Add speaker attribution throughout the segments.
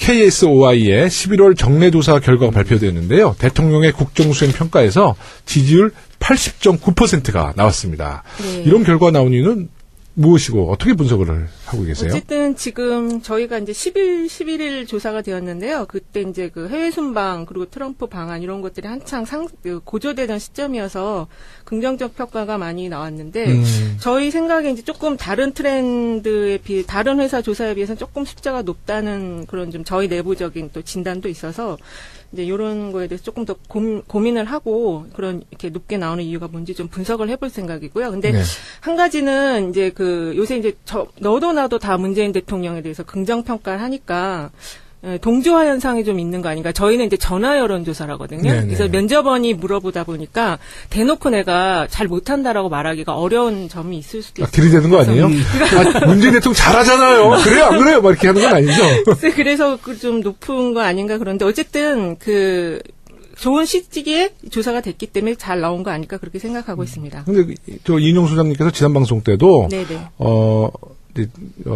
Speaker 1: KSOI의 11월 정례조사 결과가 발표되었는데요. 대통령의 국정수행 평가에서 지지율 80.9%가 나왔습니다. 네. 이런 결과 나온 이유는 무엇이고 어떻게 분석을 하고 계세요?
Speaker 2: 어쨌든 지금 저희가 이제 11일 조사가 되었는데요. 그때 이제 그 해외 순방 그리고 트럼프 방한 이런 것들이 한창 고조되던 시점이어서 긍정적 평가가 많이 나왔는데 저희 생각에 이제 조금 다른 트렌드에 비해 다른 회사 조사에 비해서는 조금 숫자가 높다는 그런 좀 저희 내부적인 또 진단도 있어서 이제 이런 거에 대해서 조금 더 고민을 하고 그런 이렇게 높게 나오는 이유가 뭔지 좀 분석을 해볼 생각이고요. 근데 네. 한 가지는 이제 그 요새 이제 너도 나도 다 문재인 대통령에 대해서 긍정 평가를 하니까 동조화 현상이 좀 있는 거 아닌가. 저희는 이제 전화 여론조사라거든요. 네네. 그래서 면접원이 물어보다 보니까 대놓고 내가 잘 못한다라고 말하기가 어려운 점이 있을 수도 있어요.
Speaker 1: 들이대는 거 아니에요? 문재인 대통령 잘하잖아요. 그래요, 안 그래요? 막 이렇게 하는 건 아니죠?
Speaker 2: 그래서 좀 높은 거 아닌가 그런데 어쨌든 좋은 시기에 조사가 됐기 때문에 잘 나온 거 아닐까 그렇게 생각하고 있습니다.
Speaker 1: 근데 이인용 소장님께서 지난 방송 때도
Speaker 2: 네네.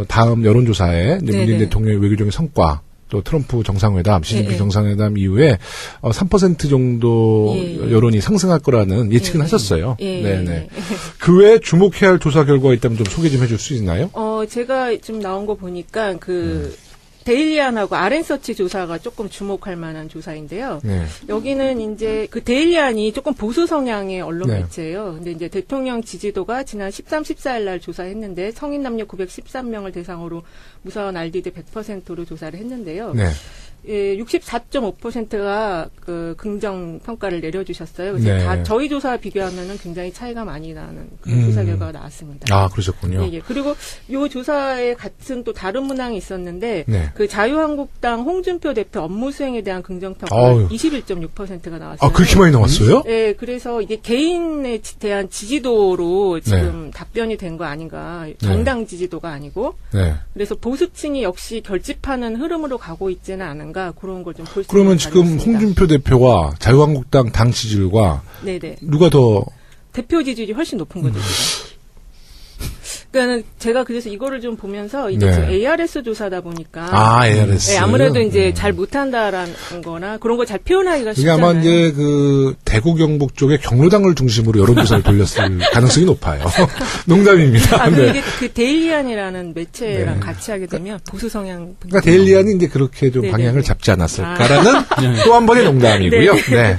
Speaker 1: 다음 여론조사에 문재인 대통령의 외교적인 성과 또 트럼프 정상회담, 시진핑 정상회담 이후에 3% 정도 여론이 상승할 거라는 예측은 하셨어요. 네네. 그 외에 주목해야 할 조사 결과가 있다면 좀 소개 좀 해줄 수 있나요?
Speaker 2: 제가 좀 나온 거 보니까 데일리안하고 RN서치 조사가 조금 주목할 만한 조사인데요. 네. 여기는 이제 그 데일리안이 조금 보수 성향의 언론 매체예요. 근데 이제 대통령 지지도가 지난 13, 14일 날 조사했는데 성인 남녀 913명을 대상으로 무사원 RDD 100%로 조사를 했는데요. 네. 예, 64.5%가 그 긍정 평가를 내려주셨어요. 그래서 다 저희 조사와 비교하면은 굉장히 차이가 많이 나는 그런 조사 결과가 나왔습니다.
Speaker 1: 아, 그러셨군요.
Speaker 2: 예. 그리고 요 조사에 같은 또 다른 문항이 있었는데 그 자유한국당 홍준표 대표 업무 수행에 대한 긍정 평가가 21.6%가 나왔어요.
Speaker 1: 아, 그렇게 많이 나왔어요?
Speaker 2: 예, 그래서 이게 개인에 대한 지지도로 지금 답변이 된 거 아닌가. 정당 지지도가 아니고. 그래서 보수층이 역시 결집하는 흐름으로 가고 있지는 않은가. 그런 걸 좀 볼 수 있는
Speaker 1: 그러면 지금 홍준표 대표와 자유한국당 당 지지율과 누가 더
Speaker 2: 대표 지지율이 훨씬 높은 거죠. 그러니까 제가 그래서 이거를 좀 보면서 이제 지금 ARS 조사다 보니까
Speaker 1: ARS
Speaker 2: 아무래도 이제 잘 못한다라는 거나 그런 걸 잘 표현하기가 쉽잖아요.
Speaker 1: 이게 아마 이제 그 대구 경북 쪽에 경로당을 중심으로 여론조사를 돌렸을 가능성이 높아요. 농담입니다.
Speaker 2: 이게 그 데일리안이라는 매체랑 같이 하게 되면 보수 성향.
Speaker 1: 그러니까 데일리안이 이제 그렇게 좀 방향을 잡지 않았을까라는 또 한 번의 농담이고요. 네.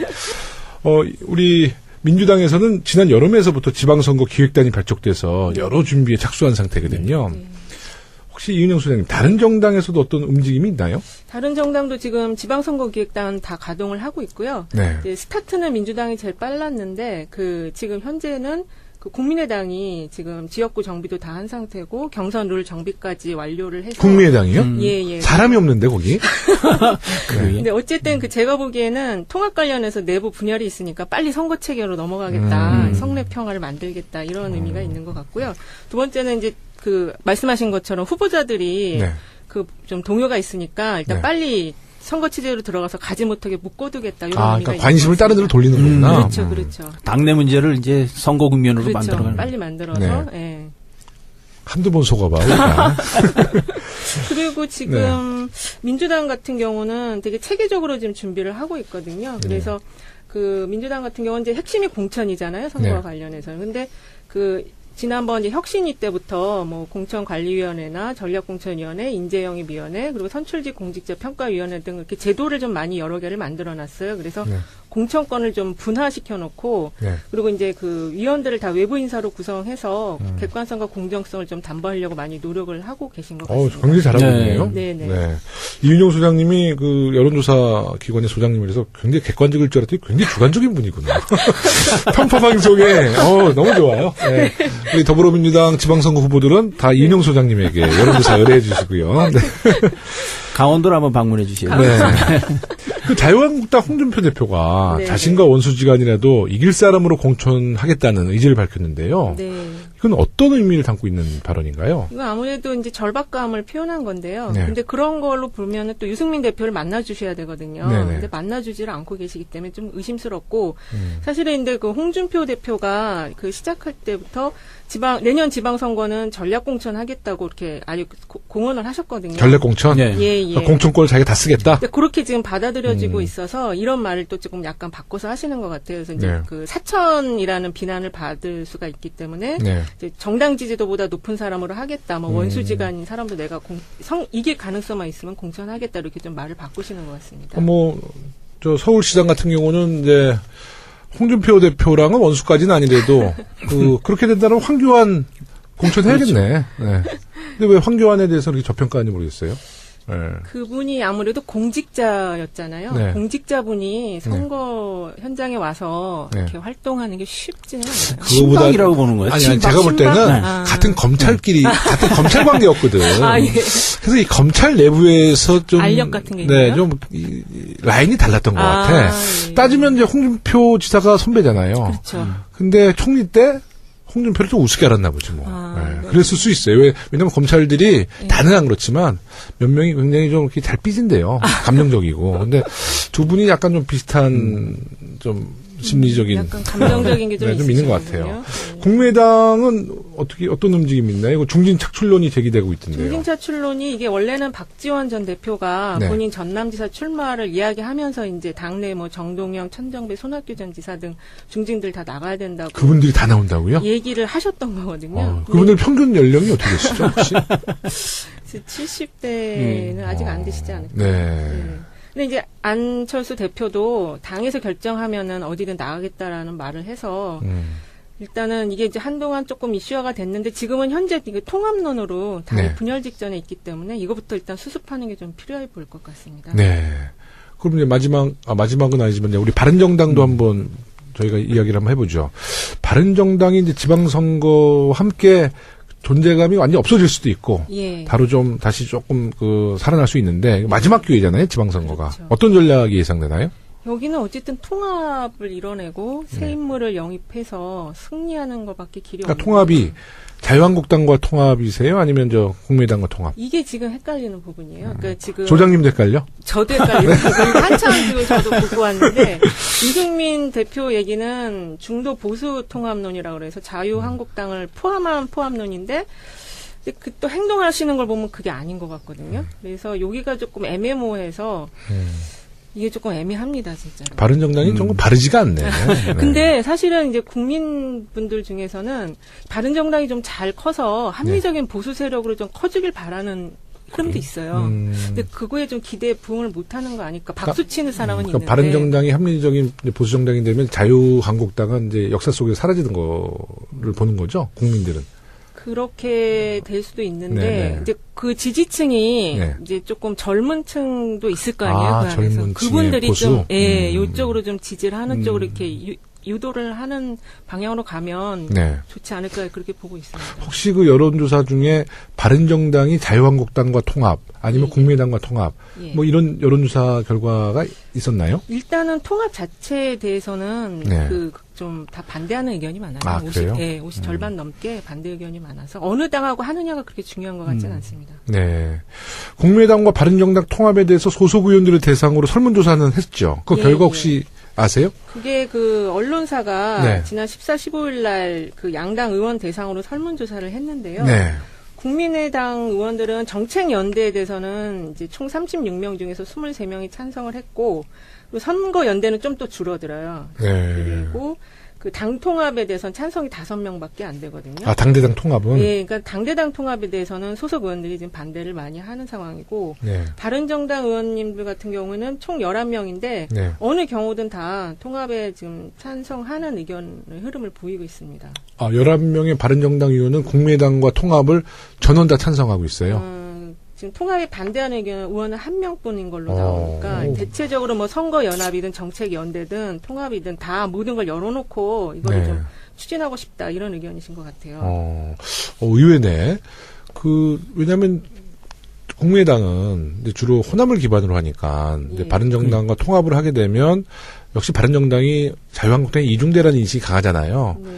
Speaker 1: 우리 민주당에서는 지난 여름에서부터 지방선거 기획단이 발족돼서 여러 준비에 착수한 상태거든요. 혹시 이은영 소장님, 다른 정당에서도 어떤 움직임이 있나요?
Speaker 2: 다른 정당도 지금 지방선거 기획단 다 가동을 하고 있고요. 이제 스타트는 민주당이 제일 빨랐는데 지금 현재는 국민의당이 지금 지역구 정비도 다 한 상태고 경선 룰 정비까지 완료를 해서
Speaker 1: 국민의당이요?
Speaker 2: 예.
Speaker 1: 사람이 없는데 거기?
Speaker 2: 근데 어쨌든 제가 보기에는 통합 관련해서 내부 분열이 있으니까 빨리 선거 체계로 넘어가겠다, 성내 평화를 만들겠다 이런 의미가 있는 것 같고요. 두 번째는 이제 말씀하신 것처럼 후보자들이 좀 동요가 있으니까 일단 빨리 선거 체제로 들어가서 가지 못하게 묶어두겠다 이런 의미가
Speaker 1: 그러니까 관심을 다른 데로 돌리는 거구나.
Speaker 2: 그렇죠.
Speaker 3: 당내 문제를 이제 선거 국면으로 만들어가는.
Speaker 2: 빨리 만들어서.
Speaker 1: 한두 번 속아봐.
Speaker 2: 그리고 지금 민주당 같은 경우는 되게 체계적으로 지금 준비를 하고 있거든요. 그래서 민주당 같은 경우는 이제 핵심이 공천이잖아요. 선거와 관련해서. 근데 지난번 이제 혁신위 때부터 공천관리위원회나 전략공천위원회, 인재영입위원회, 그리고 선출직 공직자 평가위원회 등 이렇게 제도를 좀 많이 여러 개를 만들어놨어요. 그래서 공천권을 좀 분화시켜놓고 그리고 이제 위원들을 다 외부 인사로 구성해서 객관성과 공정성을 좀 담보하려고 많이 노력을 하고 계신 것 같습니다.
Speaker 1: 굉장히 잘하고 있네요. 네. 이윤용 소장님이 여론조사 기관의 소장님이라서 굉장히 객관적일 줄 알았더니 굉장히 주관적인 분이구나. 편파방송에 너무 좋아요. 네. 우리 더불어민주당 지방선거 후보들은 다 이인용 소장님에게 여론조사 의뢰해 주시고요.
Speaker 3: 강원도로 한번 방문해 주시죠.
Speaker 1: 자유한국당 홍준표 대표가 자신과 원수지간이라도 이길 사람으로 공천하겠다는 의지를 밝혔는데요. 이건 어떤 의미를 담고 있는 발언인가요?
Speaker 2: 이건 아무래도 이제 절박감을 표현한 건데요.
Speaker 1: 네.
Speaker 2: 근데 그런 걸로 보면은 또 유승민 대표를 만나주셔야 되거든요.
Speaker 1: 네네.
Speaker 2: 근데 만나주지를 않고 계시기 때문에 좀 의심스럽고, 사실은 근데 그 홍준표 대표가 그 시작할 때부터 내년 지방선거는 전략공천 하겠다고 이렇게 아주 공언을 하셨거든요.
Speaker 1: 전략공천?
Speaker 3: 네.
Speaker 2: 예.
Speaker 1: 공천권을 자기가 다 쓰겠다?
Speaker 2: 근데 그렇게 지금 받아들여지고 있어서 이런 말을 또 조금 약간 바꿔서 하시는 것 같아요. 그래서 이제
Speaker 1: 네.
Speaker 2: 그 사천이라는 비난을 받을 수가 있기 때문에
Speaker 1: 네.
Speaker 2: 이제 정당 지지도보다 높은 사람으로 하겠다. 뭐 원수지간인 사람도 내가 이길 가능성만 있으면 공천하겠다. 이렇게 좀 말을 바꾸시는 것 같습니다.
Speaker 1: 저 서울시장 같은 경우는 이제 홍준표 대표랑은 원수까지는 아니래도 그렇게 된다면 황교안 공천해야겠네. 네. 근데 왜 황교안에 대해서 이렇게 저평가하는지 모르겠어요. 네.
Speaker 2: 그분이 아무래도 공직자였잖아요.
Speaker 1: 네.
Speaker 2: 공직자분이 선거 현장에 와서
Speaker 1: 네.
Speaker 2: 이렇게 활동하는 게 쉽지는 않아요.
Speaker 3: 친박이라고 보는 거예요.
Speaker 1: 아니,
Speaker 3: 친박,
Speaker 1: 제가 볼 때는
Speaker 3: 친박?
Speaker 1: 같은 검찰끼리, 같은 검찰 관계였거든.
Speaker 2: 아, 예.
Speaker 1: 그래서 이 검찰 내부에서 좀.
Speaker 2: 알력 같은 게
Speaker 1: 네,
Speaker 2: 있나요?
Speaker 1: 좀, 라인이 달랐던 것 같아.
Speaker 2: 예.
Speaker 1: 따지면 이제 홍준표 지사가 선배잖아요.
Speaker 2: 그렇죠.
Speaker 1: 근데 총리 때 홍준표를 좀 우습게 알았나 보지 뭐. 네. 그랬을 수 있어요. 왜냐면 검찰들이 다는 안 그렇지만 몇 명이 굉장히 좀 이렇게 잘 삐진대요. 감정적이고. 근데 두 분이 약간 좀 비슷한 좀 심리적인
Speaker 2: 약간 감정적인 게 좀
Speaker 1: 네, 좀 있는 것 같아요.
Speaker 2: 네.
Speaker 1: 국민의당은 어떤 움직임이 있나요? 이거 중진 착출론이 제기되고 있던데요.
Speaker 2: 중진 차출론이 이게 원래는 박지원 전 대표가
Speaker 1: 네.
Speaker 2: 본인 전남지사 출마를 이야기하면서 이제 당내 뭐 정동영, 천정배, 손학규 전 지사 등 중진들 다 나가야 된다고
Speaker 1: 그분들이 다 나온다고요?
Speaker 2: 얘기를 하셨던 거거든요.
Speaker 1: 그분들 평균 연령이 어떻게 되시죠, 혹시?
Speaker 2: 70대는 아직 안 되시지 않을까요?
Speaker 1: 네.
Speaker 2: 근데 이제 안철수 대표도 당에서 결정하면은 어디든 나가겠다라는 말을 해서 일단은 이게 이제 한동안 조금 이슈화가 됐는데 지금은 현재 이게 통합론으로 당이
Speaker 1: 네.
Speaker 2: 분열 직전에 있기 때문에 이거부터 일단 수습하는 게 좀 필요해 보일 것 같습니다.
Speaker 1: 네. 그럼 이제 마지막은 아니지만 우리 바른정당도 한번 저희가 이야기를 한번 해보죠. 바른정당이 이제 지방선거와 함께 존재감이 완전히 없어질 수도 있고,
Speaker 2: 예.
Speaker 1: 바로 좀 다시 조금 살아날 수 있는데 마지막 기회잖아요, 지방선거가.
Speaker 2: 그렇죠.
Speaker 1: 어떤 전략이 예상되나요?
Speaker 2: 여기는 어쨌든 통합을 이뤄내고 새 인물을 영입해서 승리하는 것밖에 길이
Speaker 1: 그러니까
Speaker 2: 없는
Speaker 1: 통합이 자유한국당과 통합이세요? 아니면 국민의당과 통합?
Speaker 2: 이게 지금 헷갈리는 부분이에요. 그러니까 지금
Speaker 1: 조장님도 헷갈려?
Speaker 2: 저도 헷갈리고 한참 지금 저도 보고 왔는데 유승민 대표 얘기는 중도 보수 통합론이라고 그래서 자유한국당을 포함한 포함론인데 그 또 행동하시는 걸 보면 그게 아닌 것 같거든요. 그래서 여기가 조금 애매모호해서 이게 조금 애매합니다, 진짜로.
Speaker 1: 바른정당이 조금 바르지가 않네. 네.
Speaker 2: 근데 사실은 이제 국민분들 중에서는 바른정당이 좀 잘 커서 합리적인 보수 세력으로 좀 커지길 바라는 흐름도 있어요. 근데 그거에 좀 기대에 부응을 못하는 거 아닐까. 박수 치는 사람은 있는데.
Speaker 1: 바른정당이 합리적인 보수정당이 되면 자유한국당은 이제 역사 속에 사라지는 거를 보는 거죠, 국민들은.
Speaker 2: 그렇게 될 수도 있는데
Speaker 1: 네네.
Speaker 2: 이제 그 지지층이
Speaker 1: 네.
Speaker 2: 이제 조금 젊은 층도 있을 거 아니에요. 그 안에서
Speaker 1: 젊은 층의
Speaker 2: 그분들이
Speaker 1: 보수?
Speaker 2: 좀 이쪽으로 좀 지지를 하는 쪽으로 이렇게 유도를 하는 방향으로 가면
Speaker 1: 네.
Speaker 2: 좋지 않을까 그렇게 보고 있습니다.
Speaker 1: 혹시 그 여론조사 중에 바른정당이 자유한국당과 통합 아니면
Speaker 2: 예.
Speaker 1: 국민의당과 통합
Speaker 2: 예.
Speaker 1: 뭐 이런 여론조사 결과가 있었나요?
Speaker 2: 일단은 통합 자체에 대해서는
Speaker 1: 네.
Speaker 2: 좀 다 반대하는 의견이 많아요.
Speaker 1: 아, 그래요?
Speaker 2: 50 절반 넘게 반대 의견이 많아서 어느 당하고 하느냐가 그렇게 중요한 것 같지는 않습니다.
Speaker 1: 네. 국민의당과 바른정당 통합에 대해서 소속 의원들을 대상으로 설문조사는 했죠. 그
Speaker 2: 예,
Speaker 1: 결과
Speaker 2: 예.
Speaker 1: 혹시 아세요?
Speaker 2: 그게 그 언론사가
Speaker 1: 네.
Speaker 2: 지난 14, 15일 날 그 양당 의원 대상으로 설문조사를 했는데요.
Speaker 1: 네.
Speaker 2: 국민의당 의원들은 정책연대에 대해서는 이제 총 36명 중에서 23명이 찬성을 했고, 그리고 선거연대는 좀 또 줄어들어요.
Speaker 1: 네.
Speaker 2: 그리고 그 당 통합에 대해서는 찬성이 5명밖에 안 되거든요.
Speaker 1: 아, 당대당 통합은?
Speaker 2: 예, 그러니까 당대당 통합에 대해서는 소속 의원들이 지금 반대를 많이 하는 상황이고,
Speaker 1: 네.
Speaker 2: 바른정당 의원님들 같은 경우는 총 11명인데,
Speaker 1: 네.
Speaker 2: 어느 경우든 다 통합에 지금 찬성하는 의견의 흐름을 보이고 있습니다.
Speaker 1: 아, 11명의 바른정당 의원은 국민의당과 통합을 전원 다 찬성하고 있어요.
Speaker 2: 지금 통합에 반대하는 의원은 한 명뿐인 걸로 나오니까 대체적으로 뭐 선거연합이든 정책연대든 통합이든 다 모든 걸 열어놓고 이거를
Speaker 1: 네.
Speaker 2: 좀 추진하고 싶다 이런 의견이신 것 같아요.
Speaker 1: 의외네. 왜냐면 국민의당은 이제 주로 호남을 기반으로 하니까 이제
Speaker 2: 예.
Speaker 1: 바른정당과 통합을 하게 되면 역시 바른정당이 자유한국당의 이중대라는 인식이 강하잖아요.
Speaker 2: 네.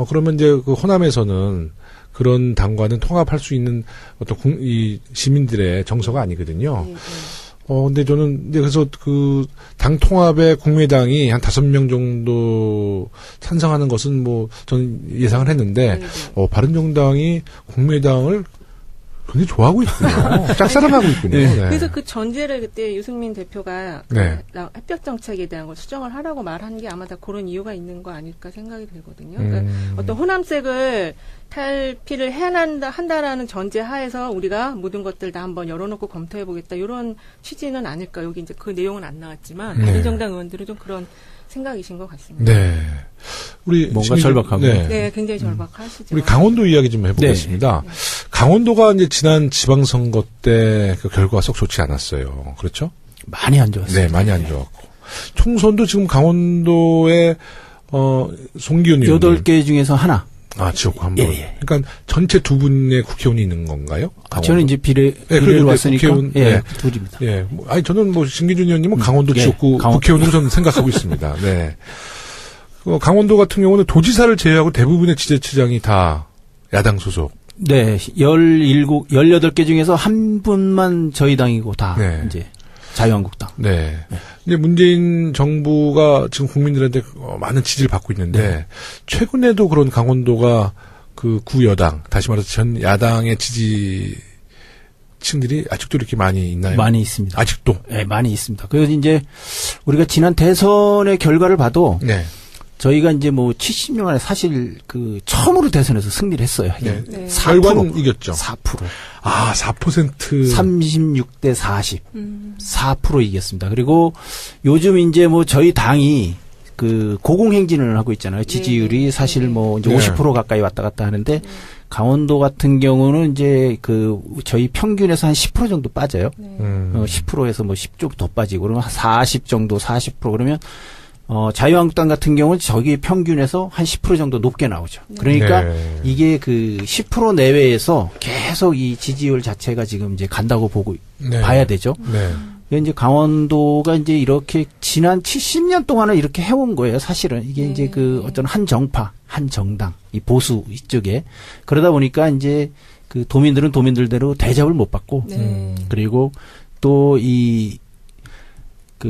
Speaker 1: 그러면 이제 그 호남에서는 그런 당과는 통합할 수 있는 어떤 이 시민들의 정서가 아니거든요. 근데 저는, 그래서 당 통합에 국민의당이 한 5명 정도 찬성하는 것은 저는 예상을 했는데, 바른정당이 국민의당을 굉장히 좋아하고 있군요. 짝사랑하고 있군요.
Speaker 2: 네.
Speaker 1: 네.
Speaker 2: 그래서 그 전제를 그때 유승민 대표가
Speaker 1: 네.
Speaker 2: 햇볕 정책에 대한 걸 수정을 하라고 말한 게 아마 다 그런 이유가 있는 거 아닐까 생각이 들거든요. 그러니까 어떤 호남색을 탈피를 한다라는 전제 하에서 우리가 모든 것들 다 한번 열어놓고 검토해보겠다. 이런 취지는 아닐까. 여기 이제 그 내용은 안 나왔지만 바른정당 의원들은 좀 그런 생각이신 것 같습니다.
Speaker 1: 네. 우리
Speaker 3: 뭔가 절박하고.
Speaker 2: 네, 굉장히 절박하시죠.
Speaker 1: 우리 강원도 이야기 좀 해보겠습니다.
Speaker 2: 네.
Speaker 1: 강원도가 이제 지난 지방선거 때 그 결과가 썩 좋지 않았어요. 그렇죠?
Speaker 3: 많이 안 좋았어요.
Speaker 1: 네, 많이 안 좋았고. 총선도 지금 강원도에 송기훈 의원님
Speaker 3: 8개 중에서 하나.
Speaker 1: 지역구 한 번.
Speaker 3: 예.
Speaker 1: 그러니까 전체 2분의 국회의원이 있는 건가요?
Speaker 3: 저는 이제 비례를 왔으니까
Speaker 1: 국회의원,
Speaker 3: 둘입니다.
Speaker 1: 예. 저는 신기준 의원님은 강원도 지역구 국회의원으로 저는 생각하고 있습니다. 네. 강원도 같은 경우는 도지사를 제외하고 대부분의 지자체장이 다 야당 소속.
Speaker 3: 네. 18개 중에서 한 분만 저희 당이고 다 이제 자유한국당.
Speaker 1: 네. 이제 문재인 정부가 지금 국민들한테 많은 지지를 받고 있는데 최근에도 그런 강원도가 그 구여당, 다시 말해서 전 야당의 지지층들이 아직도 이렇게 많이 있나요?
Speaker 3: 많이 있습니다.
Speaker 1: 아직도?
Speaker 3: 네, 많이 있습니다. 그래서 이제 우리가 지난 대선의 결과를 봐도 저희가 이제 70년 만에 사실 처음으로 대선에서 승리를 했어요.
Speaker 1: 네.
Speaker 3: 4%.
Speaker 1: 결과는 이겼죠.
Speaker 3: 4%.
Speaker 1: 4%.
Speaker 3: 36대 40. 4% 이겼습니다. 그리고 요즘 이제 저희 당이 고공행진을 하고 있잖아요. 지지율이 사실 이제 50% 가까이 왔다 갔다 하는데 강원도 같은 경우는 이제 저희 평균에서 한 10% 정도 빠져요. 10%에서 10 좀 더 빠지고 그러면 40 정도 40% 그러면 자유한국당 같은 경우는 저기 평균에서 한 10% 정도 높게 나오죠. 그러니까 이게 10% 내외에서 계속 이 지지율 자체가 지금 이제 간다고 봐야 되죠. 이제 강원도가 이제 이렇게 지난 70년 동안은 이렇게 해온 거예요. 사실은 이게 이제 어떤 한 정파, 한 정당, 이 보수 이쪽에 그러다 보니까 이제 도민들은 도민들대로 대접을 못 받고 그리고 또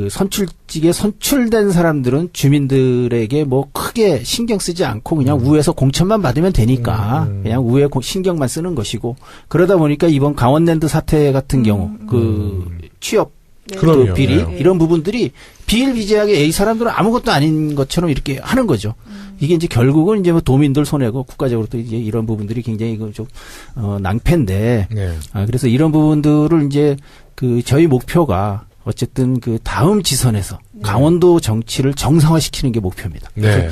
Speaker 3: 선출직에 선출된 사람들은 주민들에게 크게 신경 쓰지 않고 그냥 우에서 공천만 받으면 되니까 그냥 우에 신경만 쓰는 것이고 그러다 보니까 이번 강원랜드 사태 같은 경우 취업 비리 이런 부분들이 비일비재하게 이 사람들은 아무것도 아닌 것처럼 이렇게 하는 거죠. 이게 이제 결국은 이제 도민들 손해고 국가적으로 또 이제 이런 부분들이 굉장히 좀 낭패인데 그래서 이런 부분들을 이제 저희 목표가 어쨌든 다음 지선에서 강원도 정치를 정상화시키는 게 목표입니다. 그래서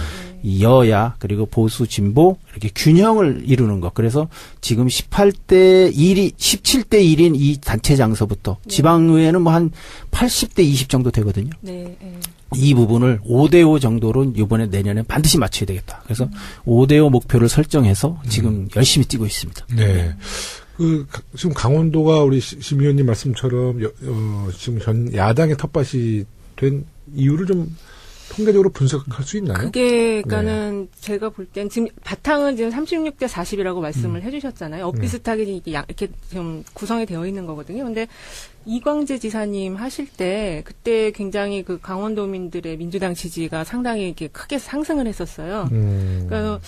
Speaker 3: 여야 그리고 보수 진보 이렇게 균형을 이루는 것. 그래서 지금 17대 1인 이 단체장서부터 지방의회는 한 80대 20 정도 되거든요. 이 부분을 5대5 정도로 이번에 내년에 반드시 맞춰야 되겠다. 그래서 5대5 목표를 설정해서 지금 열심히 뛰고 있습니다.
Speaker 1: 네. 지금 강원도가 우리 심 의원님 말씀처럼 지금 현 야당의 텃밭이 된 이유를 좀 통계적으로 분석할 수 있나요?
Speaker 2: 그러니까는 제가 볼 땐 지금 바탕은 지금 36대 40이라고 말씀을 해주셨잖아요. 엇비슷하게 이렇게 좀 구성이 되어 있는 거거든요. 근데 이광재 지사님 하실 때 그때 굉장히 강원도민들의 민주당 지지가 상당히 이렇게 크게 상승을 했었어요. 그러니까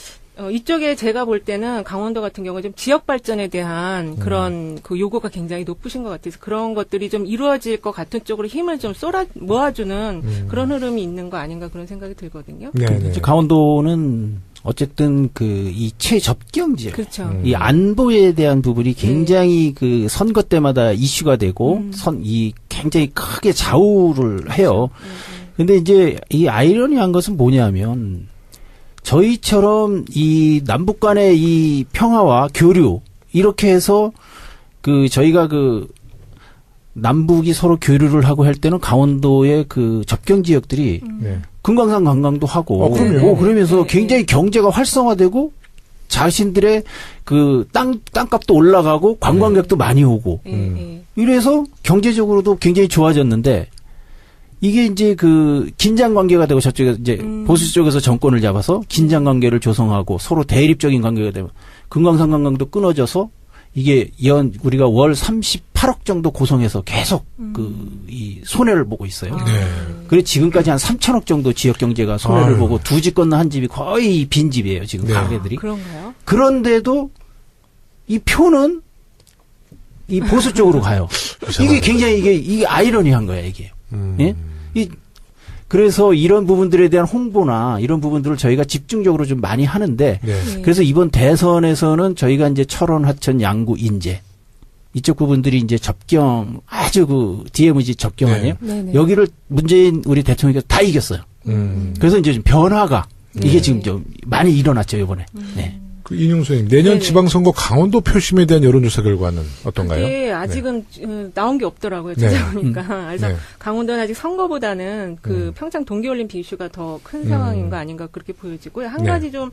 Speaker 2: 이쪽에 제가 볼 때는 강원도 같은 경우 좀 지역 발전에 대한 그런 요구가 굉장히 높으신 것 같아서 그런 것들이 좀 이루어질 것 같은 쪽으로 힘을 좀 모아주는 그런 흐름이 있는 거 아닌가 그런 생각이 들거든요.
Speaker 3: 강원도는 어쨌든 이 최접경 지역,
Speaker 2: 그렇죠.
Speaker 3: 이 안보에 대한 부분이 굉장히 선거 때마다 이슈가 되고 굉장히 크게 좌우를 해요. 근데 이제 이 아이러니한 것은 뭐냐면 저희처럼 이 남북 간의 이 평화와 교류 이렇게 해서 저희가 남북이 서로 교류를 하고 할 때는 강원도의 접경 지역들이 금강산 관광도 하고 그러면서 굉장히 경제가 활성화되고 자신들의 땅값도 올라가고 관광객도 많이 오고 이래서 경제적으로도 굉장히 좋아졌는데 이게 이제 그 긴장 관계가 되고 저쪽에 이제 보수 쪽에서 정권을 잡아서 긴장 관계를 조성하고 서로 대립적인 관계가 되면 금강산 관광도 끊어져서 이게 우리가 월 38억 정도 고성해서 계속 이 손해를 보고 있어요.
Speaker 1: 네.
Speaker 3: 그래 지금까지 한 3천억 정도 지역 경제가 손해를 보고 두 집 건너 한 집이 거의 빈 집이에요. 지금
Speaker 1: 네.
Speaker 3: 가게들이.
Speaker 2: 그런가요?
Speaker 3: 그런데도 이 표는 이 보수 쪽으로 가요. 이게 굉장히 이게 아이러니한 거야 이게. 예? 그래서 이런 부분들에 대한 홍보나 이런 부분들을 저희가 집중적으로 좀 많이 하는데
Speaker 1: 네.
Speaker 3: 그래서 이번 대선에서는 저희가 이제 철원, 하천, 양구, 인제 이쪽 부분들이 이제 접경 아주 그 DMZ 접경 아니에요?
Speaker 2: 네.
Speaker 3: 여기를 문재인 우리 대통령께서 다 이겼어요. 그래서 이제 좀 변화가 이게 지금 좀 많이 일어났죠 이번에. 네.
Speaker 1: 그 이인용 선생님 내년
Speaker 2: 네네.
Speaker 1: 지방선거 강원도 표심에 대한 여론조사 결과는 어떤가요?
Speaker 2: 네, 아직은 나온 게 없더라고요. 찾아보니까. 그래서
Speaker 1: 네.
Speaker 2: 강원도는 아직 선거보다는 그 평창 동계올림픽 이슈가 더 큰 상황인 거 아닌가 그렇게 보여지고요. 한
Speaker 1: 네.
Speaker 2: 가지 좀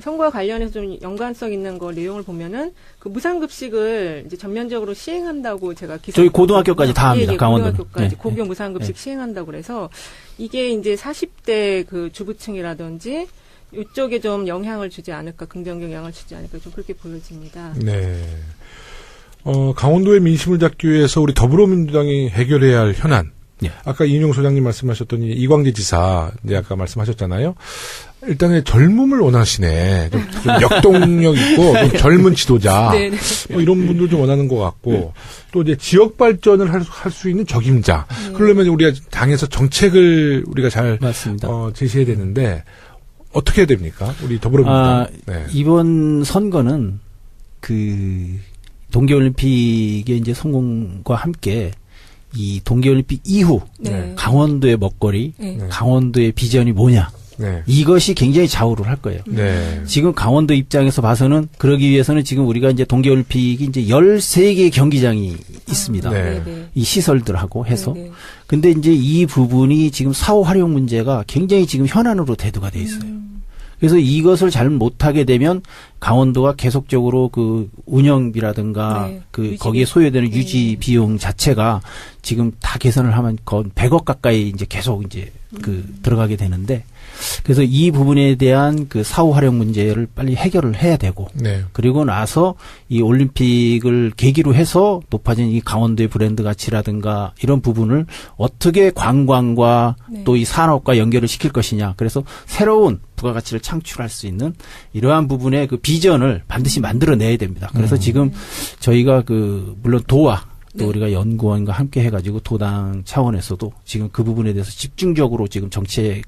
Speaker 2: 선거와 관련해서 좀 연관성 있는 거 내용을 보면은 그 무상급식을 이제 전면적으로 시행한다고 제가
Speaker 3: 저희 고등학교까지 다 합니다. 강원도는.
Speaker 2: 고등학교까지
Speaker 3: 네.
Speaker 2: 고교 무상급식 시행한다고 그래서 이게 이제 40대 그 주부층이라든지 이쪽에 좀 영향을 주지 않을까, 긍정적 영향을 주지 않을까, 좀 그렇게 보여집니다.
Speaker 1: 네. 강원도의 민심을 잡기 위해서 우리 더불어민주당이 해결해야 할 현안.
Speaker 3: 네.
Speaker 1: 아까 이인용 소장님 말씀하셨더니 이광재 지사, 이제 아까 말씀하셨잖아요. 일단은 젊음을 원하시네. 좀 역동력 있고, 좀 젊은 지도자.
Speaker 2: 네네.
Speaker 1: 뭐 이런 분들 좀 원하는 것 같고, 또 이제 지역 발전을 할 수 있는 적임자. 그러려면 우리가 당에서 정책을 우리가 잘
Speaker 3: 맞습니다.
Speaker 1: 제시해야 되는데, 어떻게 해야 됩니까? 우리 더불어민주당. 네.
Speaker 3: 이번 선거는 그 동계올림픽의 이제 성공과 함께 이 동계올림픽 이후
Speaker 2: 네.
Speaker 3: 강원도의 먹거리,
Speaker 2: 네.
Speaker 3: 강원도의 비전이 뭐냐
Speaker 1: 네.
Speaker 3: 이것이 굉장히 좌우를 할 거예요.
Speaker 1: 네.
Speaker 3: 지금 강원도 입장에서 봐서는 그러기 위해서는 지금 우리가 이제 동계올림픽이 이제 13개의 경기장이 있습니다.
Speaker 1: 네.
Speaker 2: 네네.
Speaker 3: 이 시설들하고 해서.
Speaker 2: 네네.
Speaker 3: 근데 이제 이 부분이 지금 사후 활용 문제가 굉장히 지금 현안으로 대두가 돼 있어요. 그래서 이것을 잘 못하게 되면 강원도가 계속적으로 그 운영비라든가
Speaker 2: 네,
Speaker 3: 그
Speaker 2: 유지비.
Speaker 3: 거기에 소요되는
Speaker 2: 네.
Speaker 3: 유지 비용 자체가 지금 다 계산을 하면 거의 100억 가까이 이제 계속 이제 그 들어가게 되는데 그래서 이 부분에 대한 그 사후 활용 문제를 빨리 해결을 해야 되고
Speaker 1: 네.
Speaker 3: 그리고 나서 이 올림픽을 계기로 해서 높아진 이 강원도의 브랜드 가치라든가 이런 부분을 어떻게 관광과
Speaker 2: 네.
Speaker 3: 또 이 산업과 연결을 시킬 것이냐. 그래서 새로운 부가가치를 창출할 수 있는 이러한 부분의 그 비전을 반드시 만들어내야 됩니다. 그래서 지금 저희가 그 물론 도와 또
Speaker 2: 네.
Speaker 3: 우리가 연구원과 함께 해가지고 도당 차원에서도 지금 그 부분에 대해서 집중적으로 지금 정책을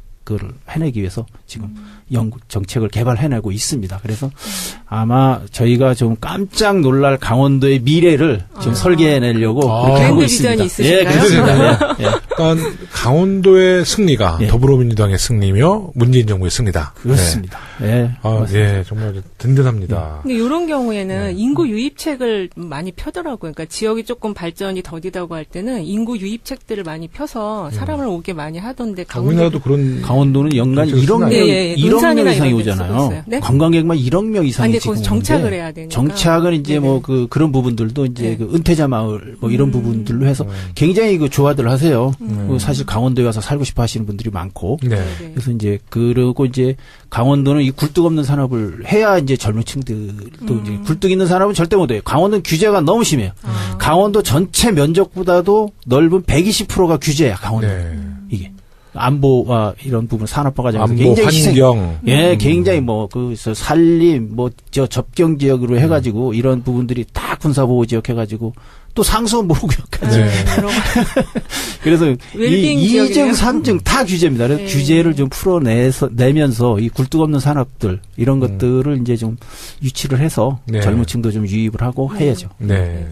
Speaker 3: 해내기 위해서 지금 연구 정책을 개발해내고 있습니다. 그래서 아마 저희가 좀 깜짝 놀랄 강원도의 미래를 지금 설계해내려고 그렇게 하고
Speaker 2: 브랜드
Speaker 3: 있습니다.
Speaker 2: 비전이 있으신가요?
Speaker 3: 예, 그렇습니다. 예, 예.
Speaker 1: 일단 강원도의 승리가
Speaker 3: 예.
Speaker 1: 더불어민주당의 승리며 문재인 정부의 승리다.
Speaker 3: 그렇습니다. 예.
Speaker 1: 아,
Speaker 3: 맞습니다.
Speaker 1: 예, 정말 든든합니다.
Speaker 2: 근데 이런 경우에는
Speaker 1: 네.
Speaker 2: 인구 유입책을 많이 펴더라고요. 그러니까 지역이 조금 발전이 더디다고 할 때는 인구 유입책들을 많이 펴서 사람을 오게 많이 하던데
Speaker 1: 우리나라도 그런
Speaker 3: 강원도는 연간
Speaker 1: 정책을
Speaker 3: 1억 명,
Speaker 1: 쓰나요?
Speaker 2: 예, 예.
Speaker 3: 1억 명
Speaker 2: 논산이나
Speaker 3: 이상이
Speaker 2: 이런 데서 쓰고
Speaker 3: 오잖아요.
Speaker 2: 있어요. 네?
Speaker 3: 관광객만 1억 명 이상이
Speaker 2: 아니,
Speaker 3: 지금
Speaker 2: 거기서 정착을
Speaker 3: 오는데
Speaker 2: 해야 되니까.
Speaker 3: 정착은 이제
Speaker 2: 네네.
Speaker 3: 뭐 그런 부분들도 이제
Speaker 2: 네.
Speaker 3: 그 은퇴자 마을 뭐 이런 부분들로 해서 굉장히 그 좋아들 하세요. 그 사실 강원도에 와서 살고 싶어 하시는 분들이 많고.
Speaker 1: 네.
Speaker 2: 네.
Speaker 3: 그래서 이제 그러고 이제 강원도는 이 굴뚝 없는 산업을 해야 이제 젊은 층들도 이제 굴뚝 있는 산업은 절대 못 해요. 강원도는 규제가 너무 심해요. 강원도 전체 면적보다도 넓은 120%가 규제야, 강원도.
Speaker 1: 네.
Speaker 3: 이게. 안보와 이런 부분 산업화 과정에서
Speaker 1: 안보,
Speaker 3: 굉장히
Speaker 1: 환경.
Speaker 3: 예, 굉장히 뭐, 산림, 접경 지역으로 해가지고, 이런 부분들이 다 군사보호 지역 해가지고, 또 상수원보호구역까지.
Speaker 1: 네.
Speaker 3: 그래서,
Speaker 2: 웰빙
Speaker 3: 2증,
Speaker 2: 지역이네요.
Speaker 3: 3증 다 규제입니다. 그래서
Speaker 2: 네.
Speaker 3: 규제를 좀 내면서, 이 굴뚝 없는 산업들, 이런 것들을 이제 좀 유치를 해서,
Speaker 1: 네.
Speaker 3: 젊은 층도 좀 유입을 하고 해야죠.
Speaker 1: 네.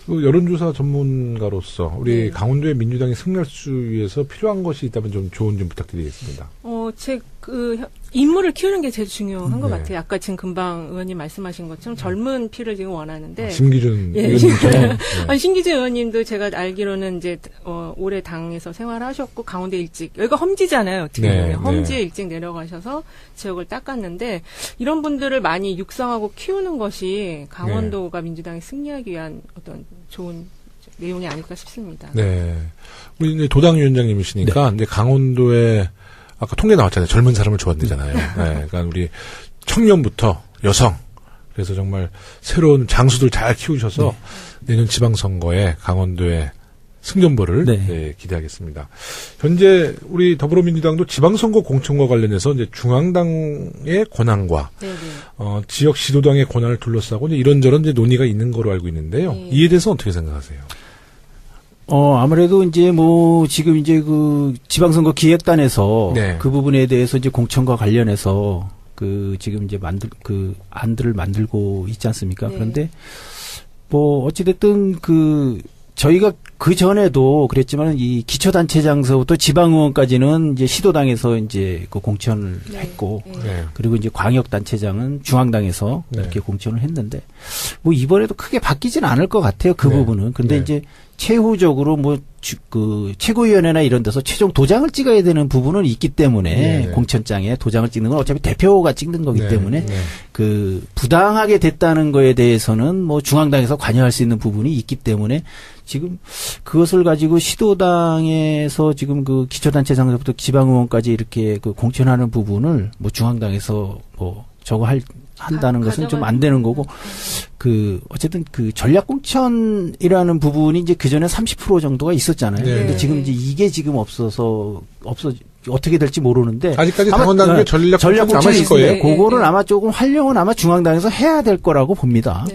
Speaker 1: 그 여론조사 전문가로서 우리
Speaker 2: 네.
Speaker 1: 강원도의 민주당이 승리할 수 위해서 필요한 것이 있다면 좀 조언 좀 부탁드리겠습니다.
Speaker 2: 인물을 키우는 게 제일 중요한 것
Speaker 1: 네.
Speaker 2: 같아요. 아까 지금 금방 의원님 말씀하신 것처럼 젊은 피를 지금 원하는데.
Speaker 1: 심기준
Speaker 2: 예.
Speaker 1: 의원님처럼. 네.
Speaker 2: 아니, 신기재 의원님도 제가 알기로는 이제, 올해 당에서 생활하셨고, 강원도 일찍, 여기가 험지잖아요. 어떻게
Speaker 1: 네,
Speaker 2: 보면. 험지에
Speaker 1: 네.
Speaker 2: 일찍 내려가셔서 지역을 닦았는데, 이런 분들을 많이 육성하고 키우는 것이 강원도가 민주당이 승리하기 위한 어떤 좋은 내용이 아닐까 싶습니다.
Speaker 1: 네. 우리 이제 도당위원장님이시니까 이제 강원도에 아까 통계 나왔잖아요. 젊은 사람을 좋아한대잖아요. 네. 그러니까 우리 청년부터 여성. 그래서 정말 새로운 장수들 잘 키우셔서 내년 지방선거에 강원도에 승전보를 네, 기대하겠습니다. 현재 우리 더불어민주당도 지방선거 공천과 관련해서 이제 중앙당의 권한과 지역 시도당의 권한을 둘러싸고 이제 이런저런 이제 논의가 있는 거로 알고 있는데요. 이에 대해서 어떻게 생각하세요?
Speaker 3: 아무래도 이제 뭐 지금 이제 그 지방선거 기획단에서 그 부분에 대해서 이제 공천과 관련해서 그 지금 이제 안들을 만들고 있지 않습니까? 그런데 뭐 어찌됐든 저희가 그 전에도 그랬지만 이 기초단체장서부터 지방의원까지는 이제 시도당에서 이제 그 공천을 했고 그리고 이제 광역단체장은 중앙당에서 이렇게 공천을 했는데 뭐 이번에도 크게 바뀌지는 않을 것 같아요. 그 부분은. 근데 이제 최후적으로 뭐 그 최고위원회나 이런 데서 최종 도장을 찍어야 되는 부분은 있기 때문에 공천장에 도장을 찍는 건 어차피 대표가 찍는 거기 때문에 그 부당하게 됐다는 거에 대해서는 뭐 중앙당에서 관여할 수 있는 부분이 있기 때문에 지금 그것을 가지고 시도당에서 지금 그 기초단체장서부터 지방의원까지 이렇게 그 공천하는 부분을 뭐 중앙당에서 뭐 저거 한다는 것은 좀 안 되는 거고, 어쨌든 전략공천이라는 부분이 이제 그전에 30% 정도가 있었잖아요. 근데 지금 이제 이게 지금 어떻게 될지 모르는데.
Speaker 1: 아직까지 당원 단계 전략공천이 남아있을 거예요.
Speaker 3: 그거는 아마 조금 활용은 아마 중앙당에서 해야 될 거라고 봅니다.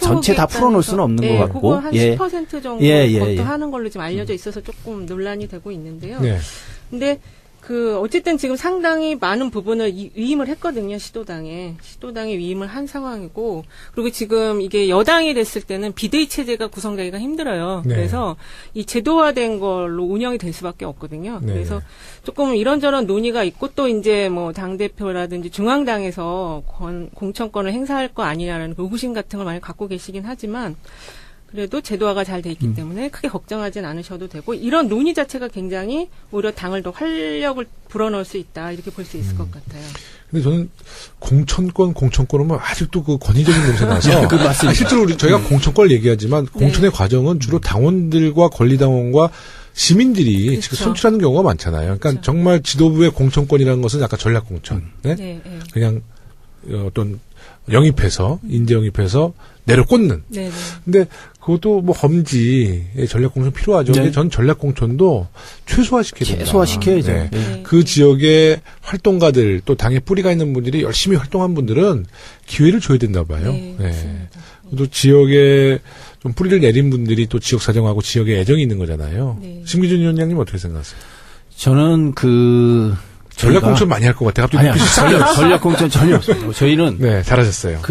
Speaker 3: 전체 다 풀어놓을 수는 없는 것 같고.
Speaker 2: 그거 한 10% 정도 하는 걸로 지금 알려져 있어서 조금 논란이 되고 있는데요. 근데 어쨌든 지금 상당히 많은 부분을 위임을 했거든요, 시도당에 위임을 한 상황이고, 그리고 지금 이게 여당이 됐을 때는 비대위 체제가 구성되기가 힘들어요. 그래서 이 제도화된 걸로 운영이 될 수밖에 없거든요. 그래서 조금 이런저런 논의가 있고, 또 이제 뭐 당대표라든지 중앙당에서 공천권을 행사할 거 아니냐는 의구심 같은 걸 많이 갖고 계시긴 하지만, 그래도 제도화가 잘 돼 있기 때문에 크게 걱정하진 않으셔도 되고, 이런 논의 자체가 굉장히 오히려 당을 더 활력을 불어넣을 수 있다, 이렇게 볼 수 있을 것 같아요.
Speaker 1: 근데 저는 공천권은 아직도 그 권위적인 냄새 나서 실제로 저희가 공천권을 얘기하지만 공천의 과정은 주로 당원들과 권리당원과 시민들이 지금 선출하는 경우가 많잖아요. 그러니까 정말 지도부의 공천권이라는 것은 약간 전략공천. 그냥 어떤 인재 영입해서 내려 꽂는. 근데 그것도 뭐 험지의 전략공천 필요하죠. 근데 전 전략공천도 최소화시켜야 된다.
Speaker 3: 최소화시켜야죠.
Speaker 1: 그 지역의 활동가들 또 당에 뿌리가 있는 분들이 열심히 활동한 분들은 기회를 줘야 된다 봐요. 또 지역에 좀 뿌리를 내린 분들이 또 지역 사정하고 지역에 애정이 있는 거잖아요. 심기준 위원장님 어떻게 생각하세요?
Speaker 3: 저는
Speaker 1: 전략공천 많이 할 것 같아요.
Speaker 3: 전략공천 전혀 없어요. 저희는
Speaker 1: 잘하셨어요.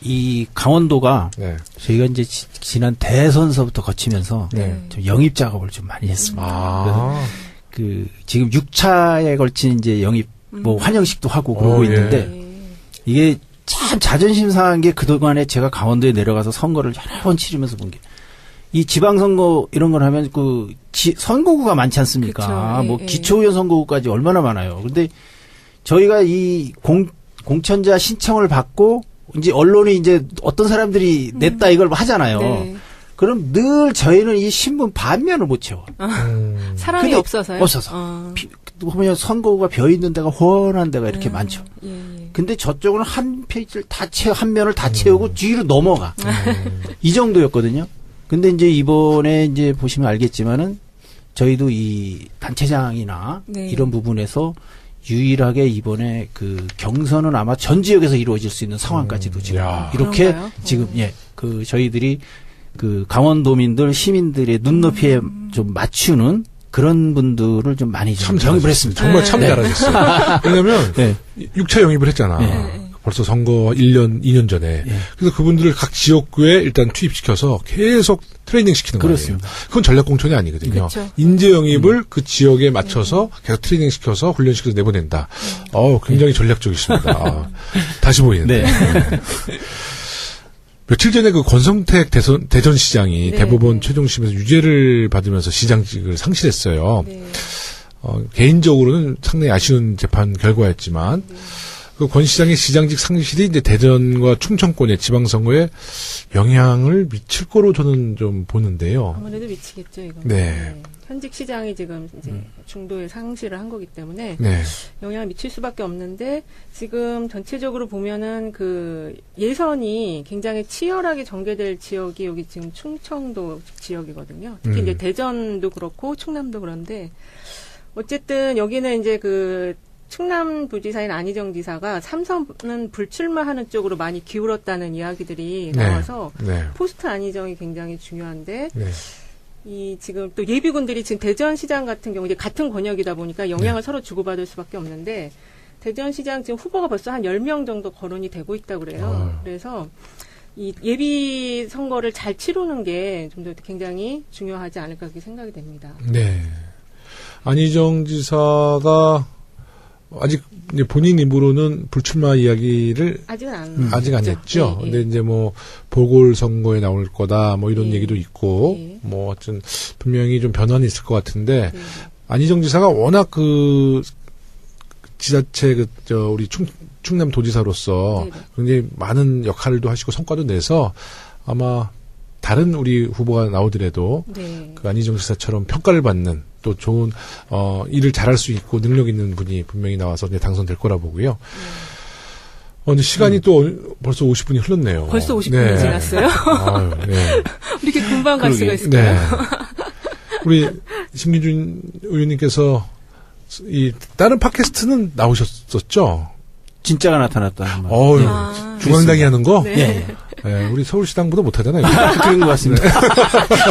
Speaker 3: 이 강원도가 저희가 이제 지난 대선서부터 거치면서 좀 영입 작업을 좀 많이 했습니다. 지금 6차에 걸친 이제 영입 뭐 환영식도 하고 그러고 있는데 이게 참 자존심 상한 게 그동안에 제가 강원도에 내려가서 선거를 여러 번 치르면서 본 게 이 지방선거 이런 걸 하면 선거구가 많지 않습니까? 뭐 기초의원 선거구까지 얼마나 많아요. 근데 저희가 이 공천자 신청을 받고 이제 언론이 이제 어떤 사람들이 냈다 이걸 하잖아요. 그럼 늘 저희는 이 신문 반면을 못 채워.
Speaker 2: 사람이 없어서요?
Speaker 3: 없어서. 보면 선거구가 벼 있는 데가 훤한 데가 이렇게 많죠. 근데 저쪽은 한 페이지를 한 면을 다 채우고 뒤로 넘어가. 이 정도였거든요. 근데 이제 이번에 이제 보시면 알겠지만은 저희도 이 단체장이나 이런 부분에서 유일하게 이번에 경선은 아마 전 지역에서 이루어질 수 있는 상황까지도 지금 이렇게
Speaker 2: 그런가요?
Speaker 3: 지금 저희들이 강원도민들 시민들의 눈높이에 좀 맞추는 그런 분들을 좀 많이 영입을 했습니다.
Speaker 1: 정말 참 잘하셨어요. 왜냐면 6차 영입을 했잖아. 벌써 선거 1년, 2년 전에. 그래서 그분들을 각 지역구에 일단 투입시켜서 계속 트레이닝 시키는 거예요. 그건 전략공천이 아니거든요.
Speaker 2: 그렇죠.
Speaker 1: 인재 영입을 그 지역에 맞춰서 계속 트레이닝 시켜서 훈련시켜서 내보낸다. 굉장히 전략적이십니다. 다시 보이는데. 며칠 전에 권성택 대전시장이 대법원 최종심에서 유죄를 받으면서 시장직을 상실했어요. 개인적으로는 상당히 아쉬운 재판 결과였지만, 그 권 시장의 시장직 상실이 이제 대전과 충청권의 지방선거에 영향을 미칠 거로 저는 좀 보는데요.
Speaker 2: 아무래도 미치겠죠, 이거.
Speaker 1: 네.
Speaker 2: 현직 시장이 지금 이제 중도에 상실을 한 거기 때문에
Speaker 1: 네.
Speaker 2: 영향을 미칠 수밖에 없는데 지금 전체적으로 보면은 그 예선이 굉장히 치열하게 전개될 지역이 여기 지금 충청도 지역이거든요. 특히 이제 대전도 그렇고 충남도 그런데 어쨌든 여기는 이제 그 충남부지사인 안희정 지사가 삼선은 불출마하는 쪽으로 많이 기울었다는 이야기들이 나와서
Speaker 1: 네.
Speaker 2: 포스트 안희정이 굉장히 중요한데
Speaker 1: 네.
Speaker 2: 이 지금 또 예비군들이 지금 대전시장 같은 경우 이제 같은 권역이다 보니까 영향을 서로 주고받을 수밖에 없는데 대전시장 지금 후보가 벌써 한 10명 정도 거론이 되고 있다고 그래요. 그래서 이 예비 선거를 잘 치르는 게 좀 더 굉장히 중요하지 않을까 그렇게 생각이 됩니다.
Speaker 1: 네. 안희정 지사가 아직 이제 본인 입으로는 불출마 이야기를
Speaker 2: 아직은 안
Speaker 1: 했죠.
Speaker 2: 예, 예.
Speaker 1: 근데 이제 뭐 보궐선거에 나올 거다 뭐 이런
Speaker 2: 예.
Speaker 1: 얘기도 있고
Speaker 2: 예.
Speaker 1: 뭐 하여튼 분명히 좀 변화는 있을 것 같은데
Speaker 2: 네.
Speaker 1: 안희정 지사가 워낙 그 지자체 우리 충남 도지사로서
Speaker 2: 네네.
Speaker 1: 굉장히 많은 역할도 하시고 성과도 내서 아마 다른 우리 후보가 나오더라도
Speaker 2: 네.
Speaker 1: 그 안희정 지사처럼 평가를 받는 또 좋은 일을 잘할 수 있고 능력 있는 분이 분명히 나와서 이제 당선될 거라 보고요. 이제 시간이 또 벌써 50분이 흘렀네요.
Speaker 2: 벌써 50분이
Speaker 1: 네.
Speaker 2: 지났어요?
Speaker 1: 아유, 네.
Speaker 2: 이렇게 금방 갈 수가 있을까요?
Speaker 1: 네. 우리 심기준 의원님께서 이 다른 팟캐스트는 나오셨었죠?
Speaker 3: 진짜가 나타났다.
Speaker 1: 어유
Speaker 2: 아.
Speaker 1: 중앙당이 하는 거?
Speaker 2: 네.
Speaker 3: 예.
Speaker 1: 네, 우리 서울시당보다 못하잖아요.
Speaker 3: 그런 것 같습니다.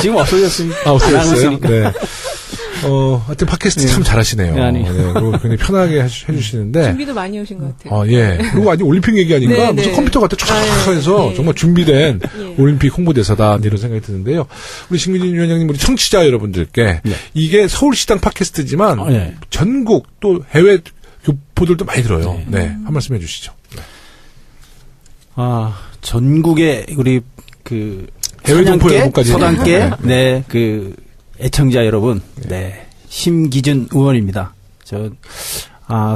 Speaker 3: 지금 없어졌습니다.
Speaker 1: 없어졌어요? 네. 하여튼 팟캐스트 참 잘하시네요.
Speaker 3: 네, 아니.
Speaker 1: 네, 그리고 굉장히 편하게 해주시는데.
Speaker 2: 준비도 많이 오신 것 같아요.
Speaker 1: 예. 그리고 아직 올림픽 얘기하니까
Speaker 2: 네,
Speaker 1: 무슨
Speaker 2: 네.
Speaker 1: 컴퓨터 같아 쫙 해서
Speaker 2: 네.
Speaker 1: 정말 준비된
Speaker 2: 예.
Speaker 1: 올림픽 홍보대사다 이런 생각이 드는데요. 우리 신민진 위원장님, 우리 청취자 여러분들께
Speaker 3: 네.
Speaker 1: 이게 서울시당 팟캐스트지만
Speaker 3: 네.
Speaker 1: 전국 또 해외 교포들도 많이 들어요.
Speaker 3: 네.
Speaker 1: 네. 한 말씀 해주시죠. 네.
Speaker 3: 전국의 우리 그
Speaker 1: 해외 동포
Speaker 3: 서당계,
Speaker 1: 여러분까지.
Speaker 3: 서당계, 네, 그 애청자 여러분, 네, 심기준 의원입니다.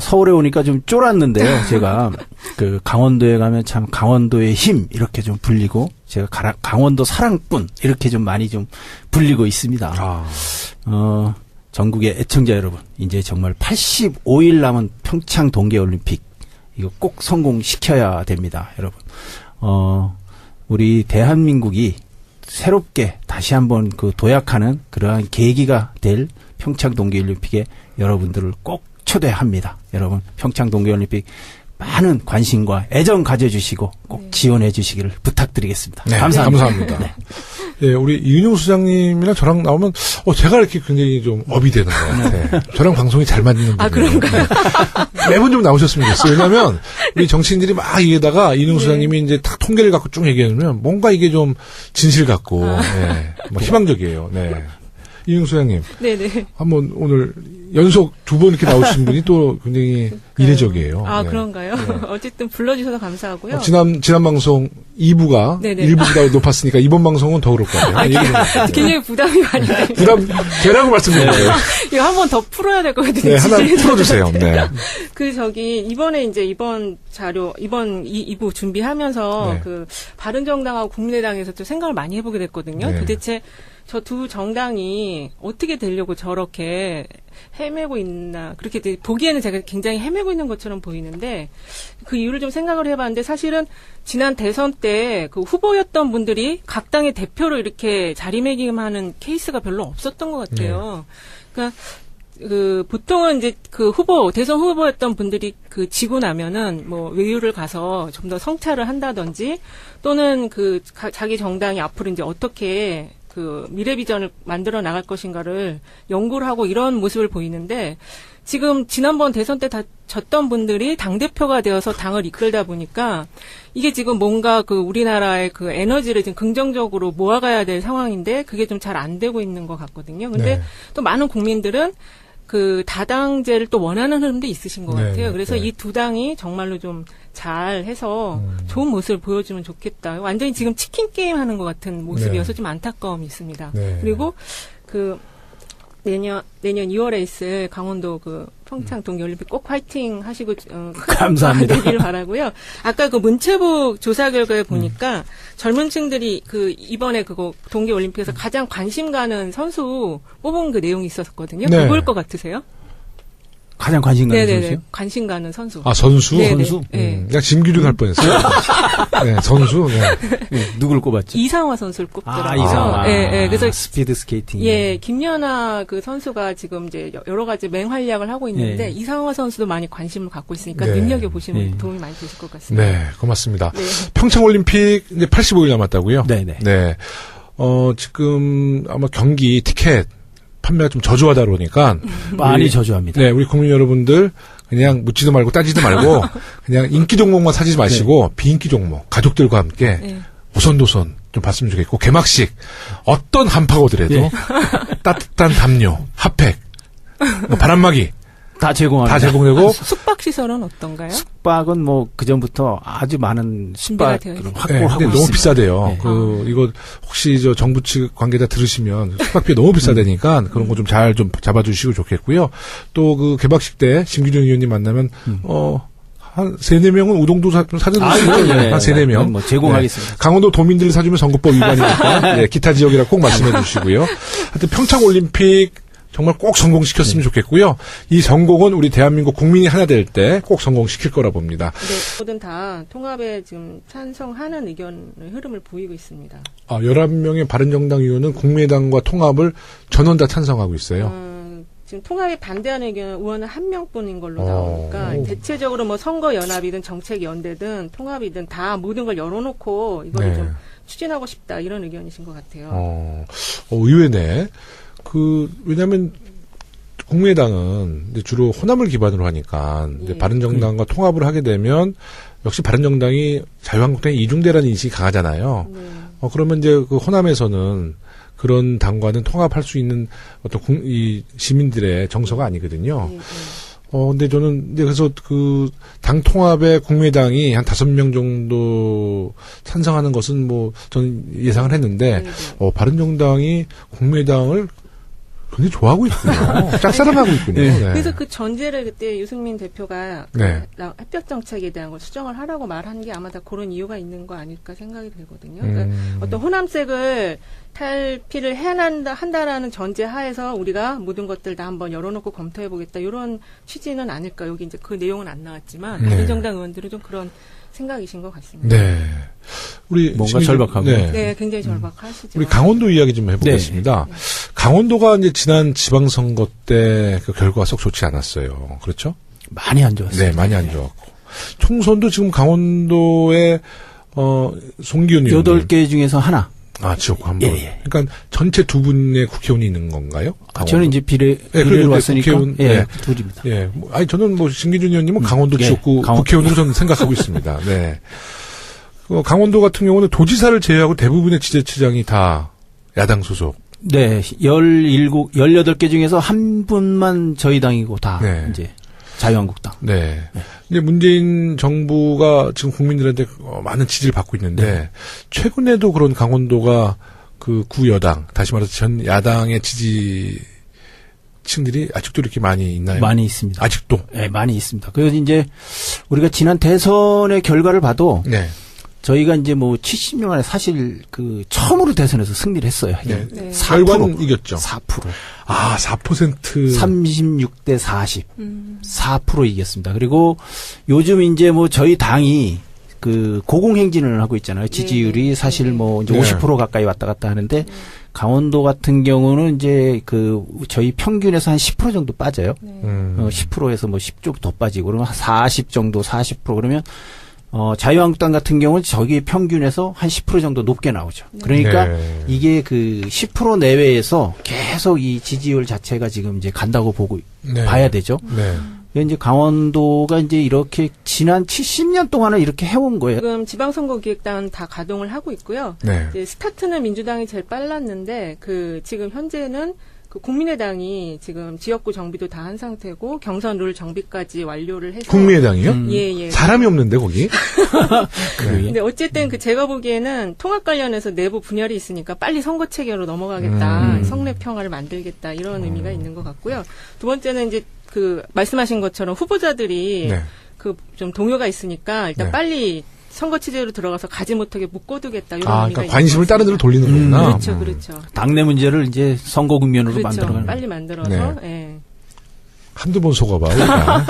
Speaker 3: 서울에 오니까 좀 쫄았는데요. 제가 그 강원도에 가면 참 강원도의 힘 이렇게 좀 불리고 제가 강원도 사랑꾼 이렇게 좀 많이 좀 불리고 있습니다. 전국의 애청자 여러분, 이제 정말 85일 남은 평창 동계올림픽 이거 꼭 성공시켜야 됩니다, 여러분. 우리 대한민국이 새롭게 다시 한번 그 도약하는 그러한 계기가 될 평창 동계올림픽에 여러분들을 꼭 초대합니다. 여러분, 평창 동계올림픽 많은 관심과 애정 가져주시고 꼭 지원해 주시기를 부탁드리겠습니다.
Speaker 1: 네,
Speaker 3: 감사합니다.
Speaker 1: 감사합니다. 네. 네, 우리 이윤용 수장님이랑 저랑 나오면 제가 이렇게 굉장히 좀 업이 되는 것 같아요. 저랑 방송이 잘 맞는 분이에요.
Speaker 2: 그런가요?
Speaker 1: 네. 매번 좀 나오셨으면 좋겠어요. 왜냐하면 우리 정치인들이 막 얘기하다가 이윤용 수장님이 이제 딱 통계를 갖고 쭉 얘기하면 뭔가 이게 좀 진실 같고 네, 뭐 희망적이에요. 네. 이윤용 수장님.
Speaker 2: 네네.
Speaker 1: 한번 오늘 연속 2번 이렇게 나오신 분이 또 굉장히 이례적이에요.
Speaker 2: 아,
Speaker 1: 네.
Speaker 2: 그런가요?
Speaker 1: 네.
Speaker 2: 어쨌든 불러주셔서 감사하고요.
Speaker 1: 지난 방송 2부가
Speaker 2: 네네.
Speaker 1: 1부보다 높았으니까 이번 방송은 더 그럴 거예요.
Speaker 2: 굉장히 부담이 많이 돼요.
Speaker 1: 부담 되라고 말씀드려요.
Speaker 2: 이거 한 번 더 풀어야 될 것 같은데.
Speaker 1: 네, 하나 풀어주세요. 네.
Speaker 2: 이번에 이제 이번 자료, 이번 2부 준비하면서
Speaker 1: 네.
Speaker 2: 그 바른정당하고 국민의당에서 또 생각을 많이 해보게 됐거든요.
Speaker 1: 네.
Speaker 2: 도대체 저 두 정당이 어떻게 되려고 저렇게 헤매고 있나. 그렇게 보기에는 제가 굉장히 헤매고 있는 것처럼 보이는데 그 이유를 좀 생각을 해봤는데 사실은 지난 대선 때 그 후보였던 분들이 각 당의 대표로 이렇게 자리매김하는 케이스가 별로 없었던 것 같아요. 그러니까 보통은 이제 대선 후보였던 분들이 지고 나면은 뭐 외유를 가서 좀 더 성찰을 한다든지 또는 자기 정당이 앞으로 이제 어떻게 미래 비전을 만들어 나갈 것인가를 연구를 하고 이런 모습을 보이는데 지금 지난번 대선 때 다 졌던 분들이 당대표가 되어서 당을 이끌다 보니까 이게 지금 뭔가 우리나라의 에너지를 지금 긍정적으로 모아가야 될 상황인데 그게 좀 잘 안 되고 있는 것 같거든요. 근데
Speaker 1: 네.
Speaker 2: 또 많은 국민들은 다당제를 또 원하는 흐름도 있으신 것 같아요.
Speaker 1: 네,
Speaker 2: 그래서
Speaker 1: 네.
Speaker 2: 이 두 당이 정말로 좀 잘 해서 좋은 모습을 보여주면 좋겠다. 완전히 지금 치킨 게임 하는 것 같은 모습이어서
Speaker 1: 네.
Speaker 2: 좀 안타까움이 있습니다.
Speaker 1: 네.
Speaker 2: 그리고 내년 2월에 있을 강원도 그 평창 동계올림픽 꼭 화이팅 하시고
Speaker 3: 감사합니다.
Speaker 2: 되길 바라고요. 아까 그 문체부 조사 결과에 보니까 젊은층들이 그 이번에 그거 동계올림픽에서 가장 관심 가는 선수 뽑은 그 내용이 있었거든요.
Speaker 1: 네.
Speaker 2: 누구일 것 같으세요?
Speaker 3: 가장 관심 가는
Speaker 2: 네네네.
Speaker 3: 선수요?
Speaker 2: 관심 가는 선수.
Speaker 1: 아, 선수?
Speaker 2: 네네.
Speaker 3: 선수?
Speaker 2: 네.
Speaker 1: 그냥 진기준 할 뻔했어요. 네, 선수. 네.
Speaker 3: 네, 누굴 꼽았죠?
Speaker 2: 이상화 선수를 꼽더라고요.
Speaker 3: 이상화.
Speaker 2: 예, 그래서
Speaker 3: 스피드 스케이팅.
Speaker 2: 예, 김연아 그 선수가 지금 이제 여러 가지 맹활약을 하고 있는데
Speaker 3: 예.
Speaker 2: 이상화 선수도 많이 관심을 갖고 있으니까
Speaker 1: 네.
Speaker 2: 눈여겨 보시면
Speaker 3: 예.
Speaker 2: 도움이 많이 되실 것 같습니다.
Speaker 1: 네, 고맙습니다.
Speaker 2: 네.
Speaker 1: 평창올림픽 이제 85일 남았다고요?
Speaker 3: 네네.
Speaker 1: 네. 지금 아마 경기 티켓 판매가 좀 저조하다 그러니까
Speaker 3: 많이
Speaker 1: 우리,
Speaker 3: 저조합니다.
Speaker 1: 네, 우리 국민 여러분들 그냥 묻지도 말고 따지도 말고 그냥 인기 종목만 사지 마시고 비인기 종목 가족들과 함께
Speaker 2: 네.
Speaker 1: 오선도선 좀 봤으면 좋겠고 개막식 어떤 한파가 오더라도
Speaker 3: 예.
Speaker 1: 따뜻한 담요, 핫팩, 바람막이
Speaker 3: 다 제공합니다.
Speaker 1: 다 제공되고
Speaker 2: 숙박 시설은 어떤가요?
Speaker 3: 숙박은 뭐 그전부터 아주 많은
Speaker 2: 준비가
Speaker 3: 숙박을
Speaker 2: 되어 있습니다.
Speaker 3: 확보를 하고
Speaker 1: 근데
Speaker 3: 있습니다.
Speaker 1: 너무 비싸대요.
Speaker 3: 네.
Speaker 1: 이거 혹시 저 정부 측 관계자 들으시면 숙박비 너무 비싸다니까 그런 거 좀 잘 좀 잡아주시고 좋겠고요. 또 그 개막식 때 심기준 의원님 만나면 한 3-4명은 우동도 사주시면
Speaker 3: 네.
Speaker 1: 한 3-4명
Speaker 3: 뭐 제공하겠습니다.
Speaker 1: 강원도 도민들을 사주면 선거법 위반이니까 네, 기타 지역이라 꼭 말씀해 주시고요. 하여튼 평창올림픽 정말 꼭 성공시켰으면 좋겠고요. 이 성공은 우리 대한민국 국민이 하나 될 때 꼭 성공시킬 거라 봅니다.
Speaker 2: 네, 모든 다 통합에 지금 찬성하는 의견의 흐름을 보이고 있습니다.
Speaker 1: 11명의 바른정당 의원은 국민의당과 통합을 전원 다 찬성하고 있어요.
Speaker 2: 지금 통합에 반대하는 의원은 한 명뿐인 걸로 나오니까 대체적으로 뭐 선거연합이든 정책연대든 통합이든 다 모든 걸 열어놓고 이걸
Speaker 1: 네.
Speaker 2: 좀 추진하고 싶다 이런 의견이신 것 같아요.
Speaker 1: 의외네. 왜냐면, 국민의당은 이제 주로 호남을 기반으로 하니까, 이제
Speaker 2: 예.
Speaker 1: 바른정당과 통합을 하게 되면, 역시 바른정당이 자유한국당의 이중대라는 인식이 강하잖아요.
Speaker 2: 네.
Speaker 1: 그러면 이제 그 호남에서는 그런 당과는 통합할 수 있는 어떤 이 시민들의 정서가 아니거든요.
Speaker 2: 네, 네.
Speaker 1: 근데 저는 이제 그래서 그 당 통합에 국민의당이 한 5명 정도 찬성하는 것은 뭐 저는 예상을 했는데,
Speaker 2: 네.
Speaker 1: 바른정당이 국민의당을 굉장히 좋아하고 있군요. 짝사랑하고 있군요.
Speaker 3: 네.
Speaker 1: 네.
Speaker 2: 그래서 그 전제를 그때 유승민 대표가
Speaker 1: 네.
Speaker 2: 햇볕 정책에 대한 걸 수정을 하라고 말한 게 아마 다 그런 이유가 있는 거 아닐까 생각이 들거든요. 그러니까 어떤 호남색을 탈피를 해야 한다라는 전제 하에서 우리가 모든 것들 다 한번 열어놓고 검토해보겠다 이런 취지는 아닐까. 여기 이제 그 내용은 안 나왔지만
Speaker 1: 네.
Speaker 2: 바른정당 의원들은 좀 그런 생각이신 것 같습니다.
Speaker 1: 네. 우리
Speaker 3: 뭔가 절박하고.
Speaker 2: 네, 굉장히 절박하시죠.
Speaker 1: 우리 강원도 이야기 좀 해보겠습니다.
Speaker 2: 네.
Speaker 1: 강원도가 이제 지난 지방선거 때 그 결과가 썩 좋지 않았어요. 그렇죠?
Speaker 3: 많이 안 좋았어요.
Speaker 1: 네, 많이 안 좋았고. 총선도 지금 강원도에, 송기훈 의원님.
Speaker 3: 8개 중에서 하나.
Speaker 1: 지역구 한 번.
Speaker 3: 예.
Speaker 1: 그러니까 전체 2분의 국회의원이 있는 건가요? 강원도?
Speaker 3: 저는 이제 비례로
Speaker 1: 그래도
Speaker 3: 왔으니까.
Speaker 1: 국회의원,
Speaker 3: 예,
Speaker 1: 네.
Speaker 3: 둘입니다.
Speaker 1: 예. 저는 신기준 의원님은 강원도
Speaker 3: 예,
Speaker 1: 지역구 국회의원으로 저는 생각하고 있습니다. 네. 강원도 같은 경우는 도지사를 제외하고 대부분의 지자체장이 다 야당 소속.
Speaker 3: 네, 18개 중에서 한 분만 저희 당이고 다
Speaker 1: 네.
Speaker 3: 이제 자유한국당.
Speaker 1: 네. 근데 문재인 정부가 지금 국민들한테 많은 지지를 받고 있는데,
Speaker 3: 네.
Speaker 1: 최근에도 그런 강원도가 그 구여당, 다시 말해서 전 야당의 지지층들이 아직도 이렇게 많이 있나요?
Speaker 3: 많이 있습니다.
Speaker 1: 아직도?
Speaker 3: 네, 많이 있습니다. 그래서 이제 우리가 지난 대선의 결과를 봐도
Speaker 1: 네.
Speaker 3: 저희가 이제 뭐 70년 만에 사실 그 처음으로 대선에서 승리를 했어요.
Speaker 1: 네.
Speaker 2: 네.
Speaker 3: 4%.
Speaker 1: 결과는 이겼죠.
Speaker 3: 4%.
Speaker 1: 4%.
Speaker 3: 36대 40. 4% 이겼습니다. 그리고 요즘 이제 뭐 저희 당이 그 고공행진을 하고 있잖아요. 지지율이 사실 뭐 이제
Speaker 1: 네.
Speaker 3: 50% 가까이 왔다 갔다 하는데 강원도 같은 경우는 이제 그 저희 평균에서 한 10% 정도 빠져요. 10%에서 뭐 10쪽 더 빠지고 그러면 한 40 정도 40% 그러면 자유한국당 같은 경우는 저기 평균에서 한 10% 정도 높게 나오죠. 그러니까
Speaker 1: 네.
Speaker 3: 이게 그 10% 내외에서 계속 이 지지율 자체가 지금 이제 간다고 보고
Speaker 1: 네.
Speaker 3: 봐야 되죠.
Speaker 1: 네.
Speaker 3: 이제 강원도가 이제 이렇게 지난 70년 동안은 이렇게 해온 거예요.
Speaker 2: 지금 지방선거기획단 다 가동을 하고 있고요.
Speaker 1: 네.
Speaker 2: 이제 스타트는 민주당이 제일 빨랐는데 지금 현재는 그 국민의당이 지금 지역구 정비도 다 한 상태고 경선 룰 정비까지 완료를 해서
Speaker 1: 국민의당이요?
Speaker 2: 예.
Speaker 1: 사람이 없는데 거기.
Speaker 2: 근데 어쨌든 그 제가 보기에는 통합 관련해서 내부 분열이 있으니까 빨리 선거 체계로 넘어가겠다, 성내 평화를 만들겠다 이런 의미가 있는 것 같고요. 두 번째는 이제 그 말씀하신 것처럼 후보자들이
Speaker 1: 네.
Speaker 2: 그 좀 동요가 있으니까 일단
Speaker 1: 네.
Speaker 2: 빨리 선거 체제로 들어가서 가지 못하게 묶어두겠다 이런
Speaker 1: 아,
Speaker 2: 의미가
Speaker 1: 그러니까 관심을
Speaker 2: 있는 것
Speaker 1: 다른 데로
Speaker 2: 같습니다.
Speaker 1: 돌리는 거구나.
Speaker 2: 그렇죠.
Speaker 3: 당내 문제를 이제 선거 국면으로
Speaker 2: 그렇죠.
Speaker 3: 만들어가는.
Speaker 2: 빨리 만들어서.
Speaker 1: 네.
Speaker 2: 예.
Speaker 1: 한두 번 속아봐. 우리가.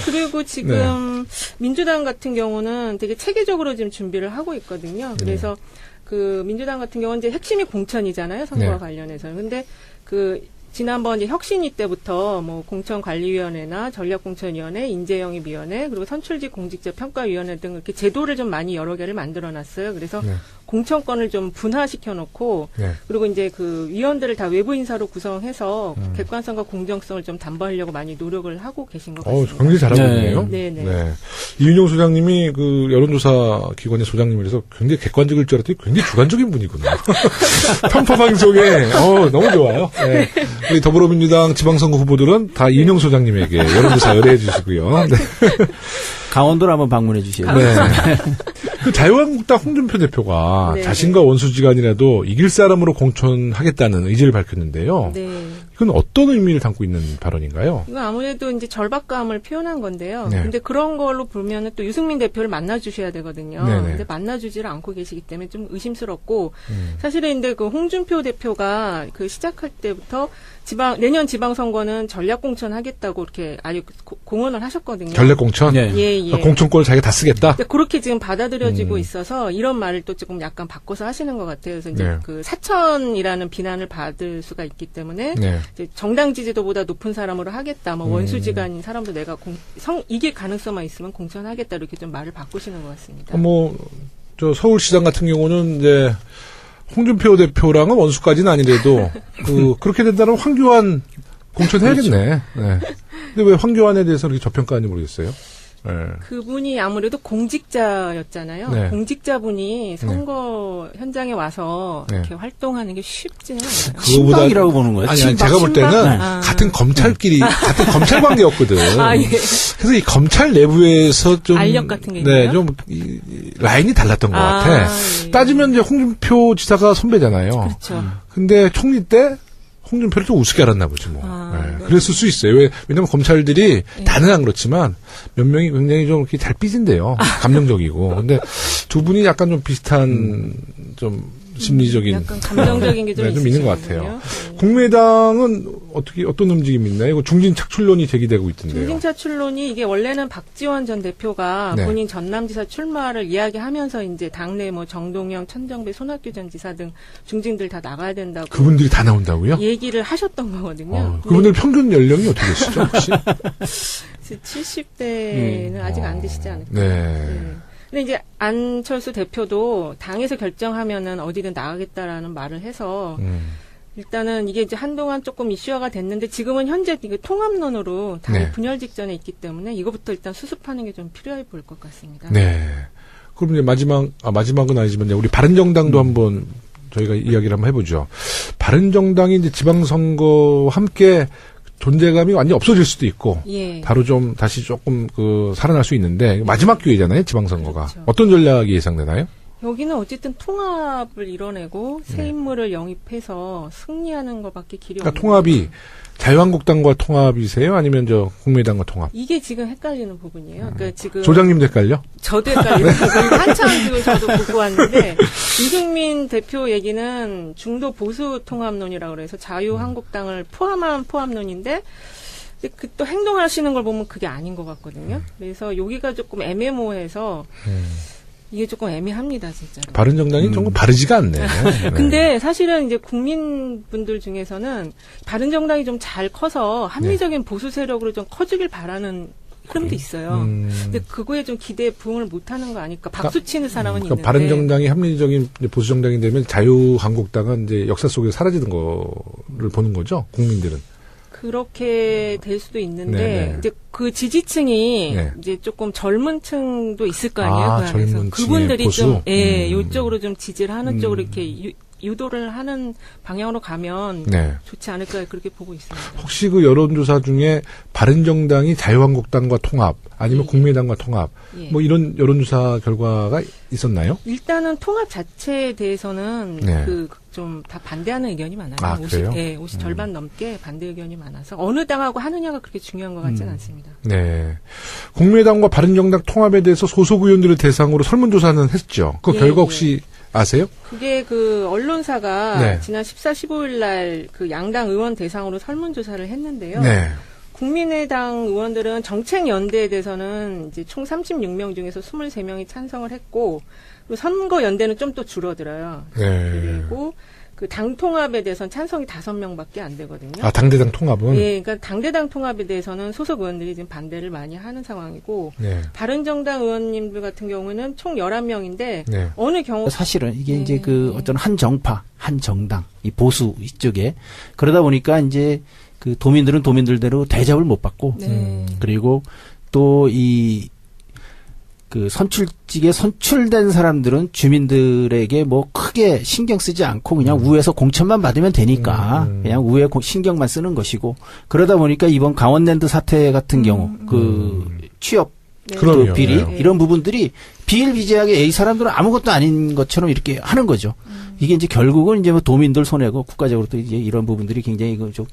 Speaker 2: 그리고 지금 민주당 같은 경우는 되게 체계적으로 지금 준비를 하고 있거든요. 그래서 그 민주당 같은 경우는 이제 핵심이 공천이잖아요. 선거와
Speaker 1: 네.
Speaker 2: 관련해서. 근데 그 지난번 이제 혁신위 때부터 뭐 공천관리위원회나 전략공천위원회, 인재영입위원회, 그리고 선출직 공직자 평가위원회 등 이렇게 제도를 좀 많이 여러 개를 만들어놨어요. 그래서
Speaker 1: 네.
Speaker 2: 공천권을 좀 분화시켜놓고
Speaker 1: 네.
Speaker 2: 그리고 이제 그 위원들을 다 외부 인사로 구성해서 객관성과 공정성을 좀 담보하려고 많이 노력을 하고 계신 것 같습니다.
Speaker 1: 굉장히 잘하고
Speaker 3: 네.
Speaker 1: 있네요.
Speaker 2: 네네.
Speaker 1: 이윤용 소장님이 그 여론조사 기관의 소장님이라서 굉장히 객관적일 줄 알았더니 굉장히 주관적인 분이구나. 편파방송에 너무 좋아요. 네. 우리 더불어민주당 지방선거 후보들은 다 이윤용 소장님에게 여론조사 의뢰해 주시고요. 네.
Speaker 3: 강원도를 한번 방문해 주시요.
Speaker 1: 네. 그 자유한국당 홍준표 대표가
Speaker 2: 네.
Speaker 1: 자신과 원수지간이라도 이길 사람으로 공천하겠다는 의지를 밝혔는데요.
Speaker 2: 네.
Speaker 1: 이건 어떤 의미를 담고 있는 발언인가요?
Speaker 2: 이건 아무래도 이제 절박감을 표현한 건데요.
Speaker 1: 네.
Speaker 2: 근데 그런 걸로 보면은 또 유승민 대표를 만나주셔야 되거든요.
Speaker 1: 네네.
Speaker 2: 근데 만나주지를 않고 계시기 때문에 좀 의심스럽고, 사실은 근데 그 홍준표 대표가 그 시작할 때부터 내년 지방선거는 전략공천 하겠다고 이렇게 아주 공언을 하셨거든요.
Speaker 1: 전략공천?
Speaker 3: 네.
Speaker 2: 예.
Speaker 1: 공천권을 자기가 다 쓰겠다?
Speaker 2: 근데 그렇게 지금 받아들여지고 있어서 이런 말을 또 조금 약간 바꿔서 하시는 것 같아요. 그래서 이제
Speaker 1: 네.
Speaker 2: 그 사천이라는 비난을 받을 수가 있기 때문에
Speaker 1: 네.
Speaker 2: 이제 정당 지지도보다 높은 사람으로 하겠다. 뭐 원수지간인 사람도 내가 이길 가능성만 있으면 공천하겠다. 이렇게 좀 말을 바꾸시는 것 같습니다.
Speaker 1: 저 서울시장 같은 경우는 이제 홍준표 대표랑은 원수까지는 아니래도 그렇게 된다면 황교안 공천해야겠네. 네. 근데 왜 황교안에 대해서 그렇게 저평가하는지 모르겠어요. 네.
Speaker 2: 그분이 아무래도 공직자였잖아요.
Speaker 1: 네.
Speaker 2: 공직자분이 선거 현장에 와서
Speaker 1: 네.
Speaker 2: 이렇게 활동하는 게 쉽지는 않아요.
Speaker 3: 친박이라고 보는 거예요.
Speaker 1: 아니,
Speaker 3: 친박.
Speaker 1: 제가 볼 때는
Speaker 2: 친박?
Speaker 1: 같은 검찰끼리 같은 검찰 관계였거든.
Speaker 2: 아, 예.
Speaker 1: 그래서 이 검찰 내부에서 좀
Speaker 2: 알력 같은 게
Speaker 1: 네,
Speaker 2: 있나요?
Speaker 1: 좀 라인이 달랐던 것 같아.
Speaker 2: 예.
Speaker 1: 따지면 이제 홍준표 지사가 선배잖아요.
Speaker 2: 그렇죠.
Speaker 1: 근데 총리 때 홍준표를 좀 우습게 알았나 보지 뭐. 네. 그랬을 수 있어요. 왜냐면 검찰들이 다는 안 그렇지만 몇 명이 굉장히 좀 이렇게 잘 삐진대요. 감정적이고. 근데 두 분이 약간 좀 비슷한 좀 심리적인
Speaker 2: 약간 감정적인 게 좀
Speaker 1: 네, 좀 있는 것 같아요.
Speaker 2: 네.
Speaker 1: 국민의당은 어떤 움직임이 있나요? 이거 중진 착출론이 제기되고 있던데요.
Speaker 2: 중진차출론이 이게 원래는 박지원 전 대표가
Speaker 1: 네.
Speaker 2: 본인 전남지사 출마를 이야기하면서 이제 당내 뭐 정동영, 천정배, 손학규 전 지사 등 중진들 다 나가야 된다고
Speaker 1: 그분들이 다 나온다고요?
Speaker 2: 얘기를 하셨던 거거든요.
Speaker 1: 그분들 평균 연령이 어떻게 되시죠, 혹시?
Speaker 2: 70대는 아직 안 되시지 않을까요?
Speaker 1: 네.
Speaker 2: 근데 이제 안철수 대표도 당에서 결정하면은 어디든 나가겠다라는 말을 해서 일단은 이게 이제 한동안 조금 이슈화가 됐는데 지금은 현재 이게 통합론으로 당이
Speaker 1: 네.
Speaker 2: 분열 직전에 있기 때문에 이거부터 일단 수습하는 게 좀 필요해 보일 것 같습니다.
Speaker 1: 네. 그럼 이제 마지막은 아니지만 이제 우리 바른정당도 한번 저희가 이야기를 한번 해보죠. 바른정당이 이제 지방선거와 함께 존재감이 완전히 없어질 수도 있고,
Speaker 2: 예.
Speaker 1: 바로 좀 다시 조금 살아날 수 있는데 마지막 기회잖아요, 지방선거가.
Speaker 2: 그렇죠.
Speaker 1: 어떤 전략이 예상되나요?
Speaker 2: 여기는 어쨌든 통합을 이뤄내고 새 인물을 영입해서 승리하는 것밖에 길이
Speaker 1: 그러니까
Speaker 2: 없는
Speaker 1: 통합이 자유한국당과 통합이세요? 아니면 국민의당과 통합?
Speaker 2: 이게 지금 헷갈리는 부분이에요. 그러니까 지금
Speaker 1: 조장님도 헷갈려?
Speaker 2: 저도 헷갈리는 부분이 한참 지금 저도 보고 왔는데 유승민 대표 얘기는 중도 보수 통합론이라고 그래서 자유한국당을 포함한 포함론인데 그 또 행동하시는 걸 보면 그게 아닌 것 같거든요. 그래서 여기가 조금 애매모호해서 이게 조금 애매합니다, 진짜로.
Speaker 1: 바른정당이 조금 바르지가 않네. 네.
Speaker 2: 근데 사실은 이제 국민분들 중에서는 바른정당이 좀 잘 커서 합리적인 보수 세력으로 좀 커지길 바라는 흐름도 있어요. 근데 그거에 좀 기대에 부응을 못하는 거 아닐까. 박수 치는 사람은 있는데.
Speaker 1: 바른정당이 합리적인 보수정당이 되면 자유한국당은 이제 역사 속에 사라지는 거를 보는 거죠, 국민들은.
Speaker 2: 그렇게 될 수도 있는데
Speaker 1: 네네.
Speaker 2: 이제 그 지지층이
Speaker 1: 네.
Speaker 2: 이제 조금 젊은 층도 있을 거 아니에요. 그 안에서.
Speaker 1: 젊은 층의
Speaker 2: 그분들이
Speaker 1: 보수?
Speaker 2: 좀 이쪽으로 좀 지지를 하는 쪽으로 이렇게 유도를 하는 방향으로 가면
Speaker 1: 네.
Speaker 2: 좋지 않을까 그렇게 보고 있습니다.
Speaker 1: 혹시 그 여론조사 중에 바른정당이 자유한국당과 통합 아니면
Speaker 2: 예.
Speaker 1: 국민의당과 통합
Speaker 2: 예.
Speaker 1: 뭐 이런 여론조사 결과가 있었나요?
Speaker 2: 일단은 통합 자체에 대해서는
Speaker 1: 네.
Speaker 2: 좀 다 반대하는 의견이 많아요.
Speaker 1: 아, 그래요?
Speaker 2: 50 절반 넘게 반대 의견이 많아서 어느 당하고 하느냐가 그렇게 중요한 것 같지는 않습니다.
Speaker 1: 네. 국민의당과 바른정당 통합에 대해서 소속 의원들을 대상으로 설문조사는 했죠. 그
Speaker 2: 예,
Speaker 1: 결과
Speaker 2: 예.
Speaker 1: 혹시 아세요?
Speaker 2: 그게 그 언론사가
Speaker 1: 네.
Speaker 2: 지난 14, 15일 날 그 양당 의원 대상으로 설문조사를 했는데요.
Speaker 1: 네.
Speaker 2: 국민의당 의원들은 정책연대에 대해서는 이제 총 36명 중에서 23명이 찬성을 했고, 그리고 선거연대는 좀 또 줄어들어요.
Speaker 1: 네.
Speaker 2: 그리고 그 당 통합에 대해서는 찬성이 5명밖에 안 되거든요.
Speaker 1: 아, 당대당 통합은?
Speaker 2: 예, 그러니까 당대당 통합에 대해서는 소속 의원들이 지금 반대를 많이 하는 상황이고,
Speaker 1: 네.
Speaker 2: 바른정당 의원님들 같은 경우는 총 11명인데,
Speaker 1: 네.
Speaker 2: 어느 경우
Speaker 3: 사실은 이게
Speaker 2: 네.
Speaker 3: 이제 그 어떤 한 정파, 한 정당, 이 보수 이쪽에 그러다 보니까 이제 그 도민들은 도민들대로 대접을 못 받고
Speaker 2: 네.
Speaker 3: 그리고 또 이 그 선출직에 선출된 사람들은 주민들에게 뭐 크게 신경 쓰지 않고 그냥 우에서 공천만 받으면 되니까 그냥 우에 신경만 쓰는 것이고 그러다 보니까 이번 강원랜드 사태 같은 경우 그 취업
Speaker 2: 네.
Speaker 1: 그럼요.
Speaker 3: 또 비리
Speaker 1: 네.
Speaker 3: 이런 부분들이 비일비재하게 이 사람들은 아무것도 아닌 것처럼 이렇게 하는 거죠. 이게 이제 결국은 이제 뭐 도민들 손해고 국가적으로 또 이제 이런 부분들이 굉장히 좀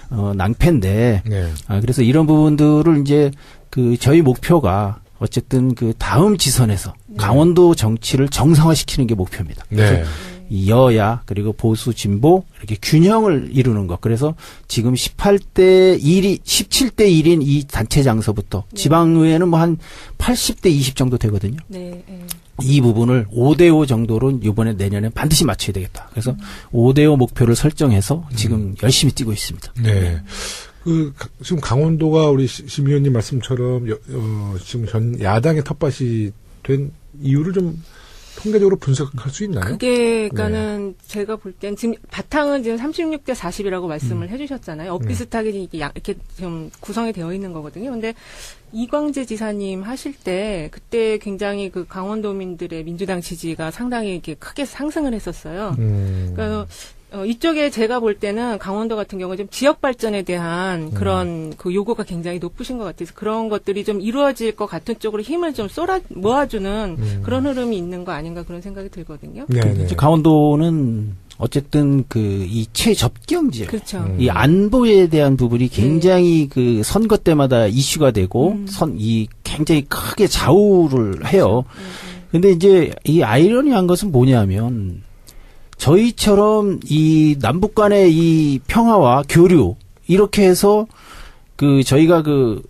Speaker 3: 낭패인데
Speaker 1: 네.
Speaker 3: 그래서 이런 부분들을 이제 그 저희 목표가 어쨌든 그 다음 지선에서 강원도 정치를 정상화시키는 게 목표입니다. 그래서
Speaker 1: 네.
Speaker 3: 이 여야 그리고 보수 진보 이렇게 균형을 이루는 것. 그래서 지금 17대 1인 이 단체 장소부터 지방의회는 뭐 한 80대 20 정도 되거든요.
Speaker 2: 네, 네.
Speaker 3: 이 부분을 5대5 정도로 이번에 내년에 반드시 맞춰야 되겠다. 그래서 5대5 목표를 설정해서 지금 열심히 뛰고 있습니다.
Speaker 1: 네. 지금 강원도가 우리 심 의원님 말씀처럼 지금 전 야당의 텃밭이 된 이유를 좀 통계적으로 분석할 수 있나요?
Speaker 2: 그게, 그러니까는 제가 볼 땐 지금 바탕은 지금 36대 40이라고 말씀을 해주셨잖아요. 엇비슷하게 이렇게 좀 구성이 되어 있는 거거든요. 근데 이광재 지사님 하실 때 그때 굉장히 그 강원도민들의 민주당 지지가 상당히 이렇게 크게 상승을 했었어요. 그러니까 이쪽에 제가 볼 때는 강원도 같은 경우 좀 지역 발전에 대한 그런 그 요구가 굉장히 높으신 것 같아서 그런 것들이 좀 이루어질 것 같은 쪽으로 힘을 좀 모아주는 그런 흐름이 있는 거 아닌가 그런 생각이 들거든요.
Speaker 1: 네.
Speaker 3: 강원도는 어쨌든 그 이 최접경 지역,
Speaker 2: 그렇죠.
Speaker 3: 이 안보에 대한 부분이 굉장히 그 선거 때마다 이슈가 되고 이 굉장히 크게 좌우를 해요. 근데 이제 이 아이러니한 것은 뭐냐면. 저희처럼 이 남북 간의 이 평화와 교류 이렇게 해서 그 저희가 그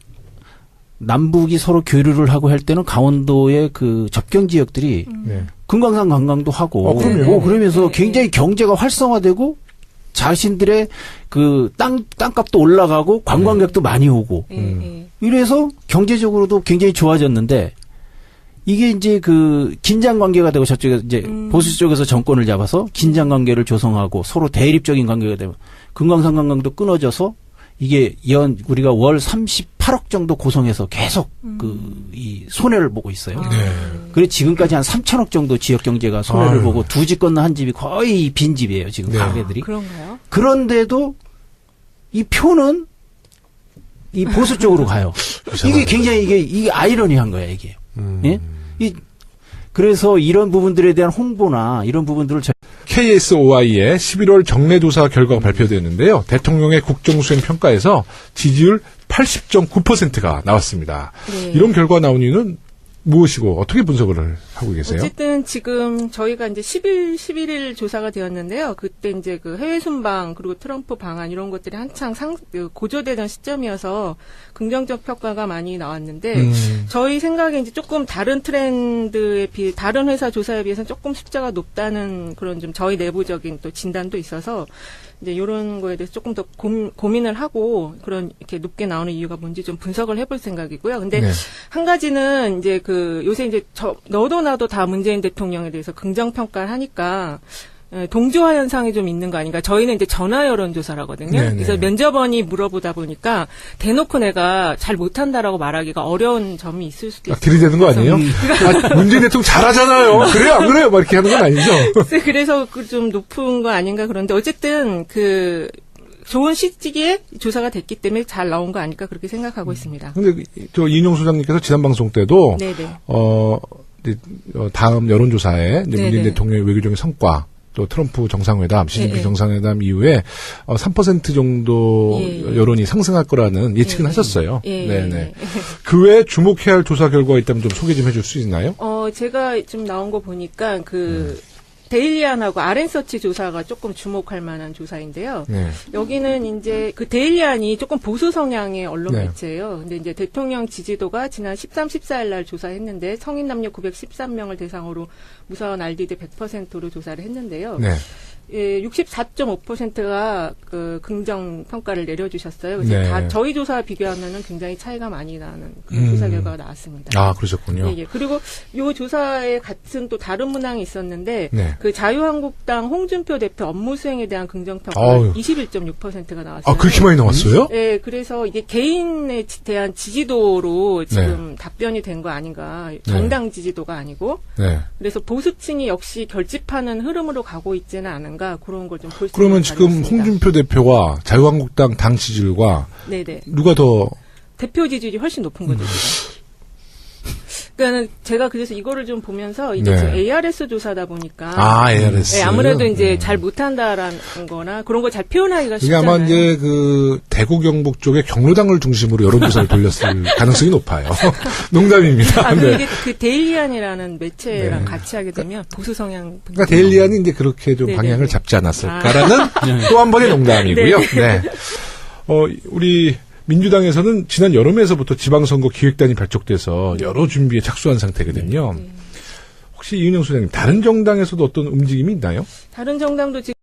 Speaker 3: 남북이 서로 교류를 하고 할 때는 강원도의 그 접경 지역들이
Speaker 1: 네.
Speaker 3: 금강산 관광도 하고
Speaker 1: 그럼요.
Speaker 3: 그러면서 굉장히 경제가 활성화되고 자신들의 그 땅값도 올라가고 관광객도 많이 오고 이래서 경제적으로도 굉장히 좋아졌는데 이게 이제 그 긴장 관계가 되고 저쪽에 이제 보수 쪽에서 정권을 잡아서 긴장 관계를 조성하고 서로 대립적인 관계가 되면 금강산 관광도 끊어져서 이게 우리가 월 38억 정도 고성해서 계속 이 손해를 보고 있어요. 그래 지금까지 한 3천억 정도 지역 경제가 손해를 보고 두 집 건너 한 집이 거의 빈 집이에요. 지금 가게들이.
Speaker 2: 그런가요?
Speaker 3: 그런데도 이 표는 이 보수 쪽으로 가요. 이게 굉장히 이게 아이러니한 거야 이게. 예? 그래서 이런 부분들에 대한 홍보나 이런 부분들을
Speaker 1: KSOI의 11월 정례조사 결과가 발표되었는데요. 대통령의 국정수행 평가에서 지지율 80.9%가 나왔습니다.
Speaker 2: 네.
Speaker 1: 이런 결과 나온 이유는 무엇이고 어떻게 분석을 하고 계세요?
Speaker 2: 어쨌든 지금 저희가 이제 11일 조사가 되었는데요. 그때 이제 그 해외 순방 그리고 트럼프 방한 이런 것들이 한창 고조되던 시점이어서 긍정적 평가가 많이 나왔는데 저희 생각에 이제 조금 다른 트렌드에 비해 다른 회사 조사에 비해서는 조금 숫자가 높다는 그런 좀 저희 내부적인 또 진단도 있어서 이제 이런 거에 대해서 조금 더 고민을 하고 그런 이렇게 높게 나오는 이유가 뭔지 좀 분석을 해볼 생각이고요. 근데
Speaker 1: 네.
Speaker 2: 한 가지는 이제 그 요새 이제 너도 나도 다 문재인 대통령에 대해서 긍정 평가를 하니까 동조화 현상이 좀 있는 거 아닌가. 저희는 이제 전화 여론조사라거든요.
Speaker 1: 네네.
Speaker 2: 그래서 면접원이 물어보다 보니까 대놓고 내가 잘 못한다라고 말하기가 어려운 점이 있을 수도 있어요.
Speaker 1: 들이대는 거 아니에요? 문재인 대통령 잘하잖아요. 그래요, 안 그래요? 막 이렇게 하는 건 아니죠?
Speaker 2: 그래서 좀 높은 거 아닌가 그런데 어쨌든 좋은 시기에 조사가 됐기 때문에 잘 나온 거 아닐까 그렇게 생각하고 있습니다.
Speaker 1: 근데 저 이인용 소장님께서 지난 방송 때도
Speaker 2: 네네.
Speaker 1: 이제 다음 여론조사에 이제 문재인
Speaker 2: 네네.
Speaker 1: 대통령의 외교적인 성과 또 트럼프 정상회담, 시진핑
Speaker 2: 네네.
Speaker 1: 정상회담 이후에 3% 정도
Speaker 2: 예.
Speaker 1: 여론이 상승할 거라는 예측은 하셨어요.
Speaker 2: 예.
Speaker 1: 네네. 그 외에 주목해야 할 조사 결과가 있다면 좀 소개 좀 해줄 수 있나요?
Speaker 2: 제가 좀 나온 거 보니까 데일리안하고 아랜서치 조사가 조금 주목할 만한 조사인데요.
Speaker 1: 네.
Speaker 2: 여기는 이제 데일리안이 조금 보수 성향의 언론
Speaker 1: 네.
Speaker 2: 매체예요. 근데 이제 대통령 지지도가 지난 13, 14일 날 조사했는데 성인 남녀 913명을 대상으로 무사원 RDD 100%로 조사를 했는데요.
Speaker 1: 네.
Speaker 2: 예, 64.5%가 긍정 평가를 내려주셨어요. 그래서
Speaker 1: 네.
Speaker 2: 다 저희 조사와 비교하면은 굉장히 차이가 많이 나는 그런 조사 결과가 나왔습니다.
Speaker 1: 아, 그러셨군요.
Speaker 2: 예, 예. 그리고 요 조사에 같은 또 다른 문항이 있었는데
Speaker 1: 네.
Speaker 2: 자유한국당 홍준표 대표 업무 수행에 대한 긍정 평가가
Speaker 1: 아유.
Speaker 2: 21.6%가 나왔어요.
Speaker 1: 아, 그렇게 많이 나왔어요?
Speaker 2: 예, 그래서 이게 개인에 대한 지지도로 지금 답변이 된 거 아닌가. 정당 지지도가 아니고.
Speaker 1: 네.
Speaker 2: 그래서 보수층이 역시 결집하는 흐름으로 가고 있지는 않은가 그런 걸 좀 볼 수 있는
Speaker 1: 그러면 지금
Speaker 2: 자료였습니다.
Speaker 1: 홍준표 대표와 자유한국당 당 지지율과
Speaker 2: 네네.
Speaker 1: 누가 더
Speaker 2: 대표 지지율이 훨씬 높은 거죠. 지금. 그러니까는 제가 그래서 이거를 좀 보면서 이게
Speaker 1: 네.
Speaker 2: 지금 ARS 조사다 보니까
Speaker 1: ARS.
Speaker 2: 네, 아무래도 이제 잘 못한다라는 거나 그런 걸 잘 표현하기가
Speaker 1: 이게
Speaker 2: 쉽잖아요.
Speaker 1: 아마 이제 대구 경북 쪽에 경로당을 중심으로 여론조사를 돌렸을 가능성이 높아요. 농담입니다.
Speaker 2: 그리고
Speaker 1: 네.
Speaker 2: 이게 데일리안이라는 매체랑
Speaker 1: 네.
Speaker 2: 같이 하게 되면 보수 성향.
Speaker 1: 그러니까 데일리안이 이제 그렇게 좀
Speaker 2: 네네.
Speaker 1: 방향을 잡지 않았을까라는 또 한 번의 농담이고요. 네. 우리 민주당에서는 지난 여름에서부터 지방선거 기획단이 발족돼서 여러 준비에 착수한 상태거든요. 혹시 이은영 소장님 다른 정당에서도 어떤 움직임이 있나요?
Speaker 2: 다른 정당도 지금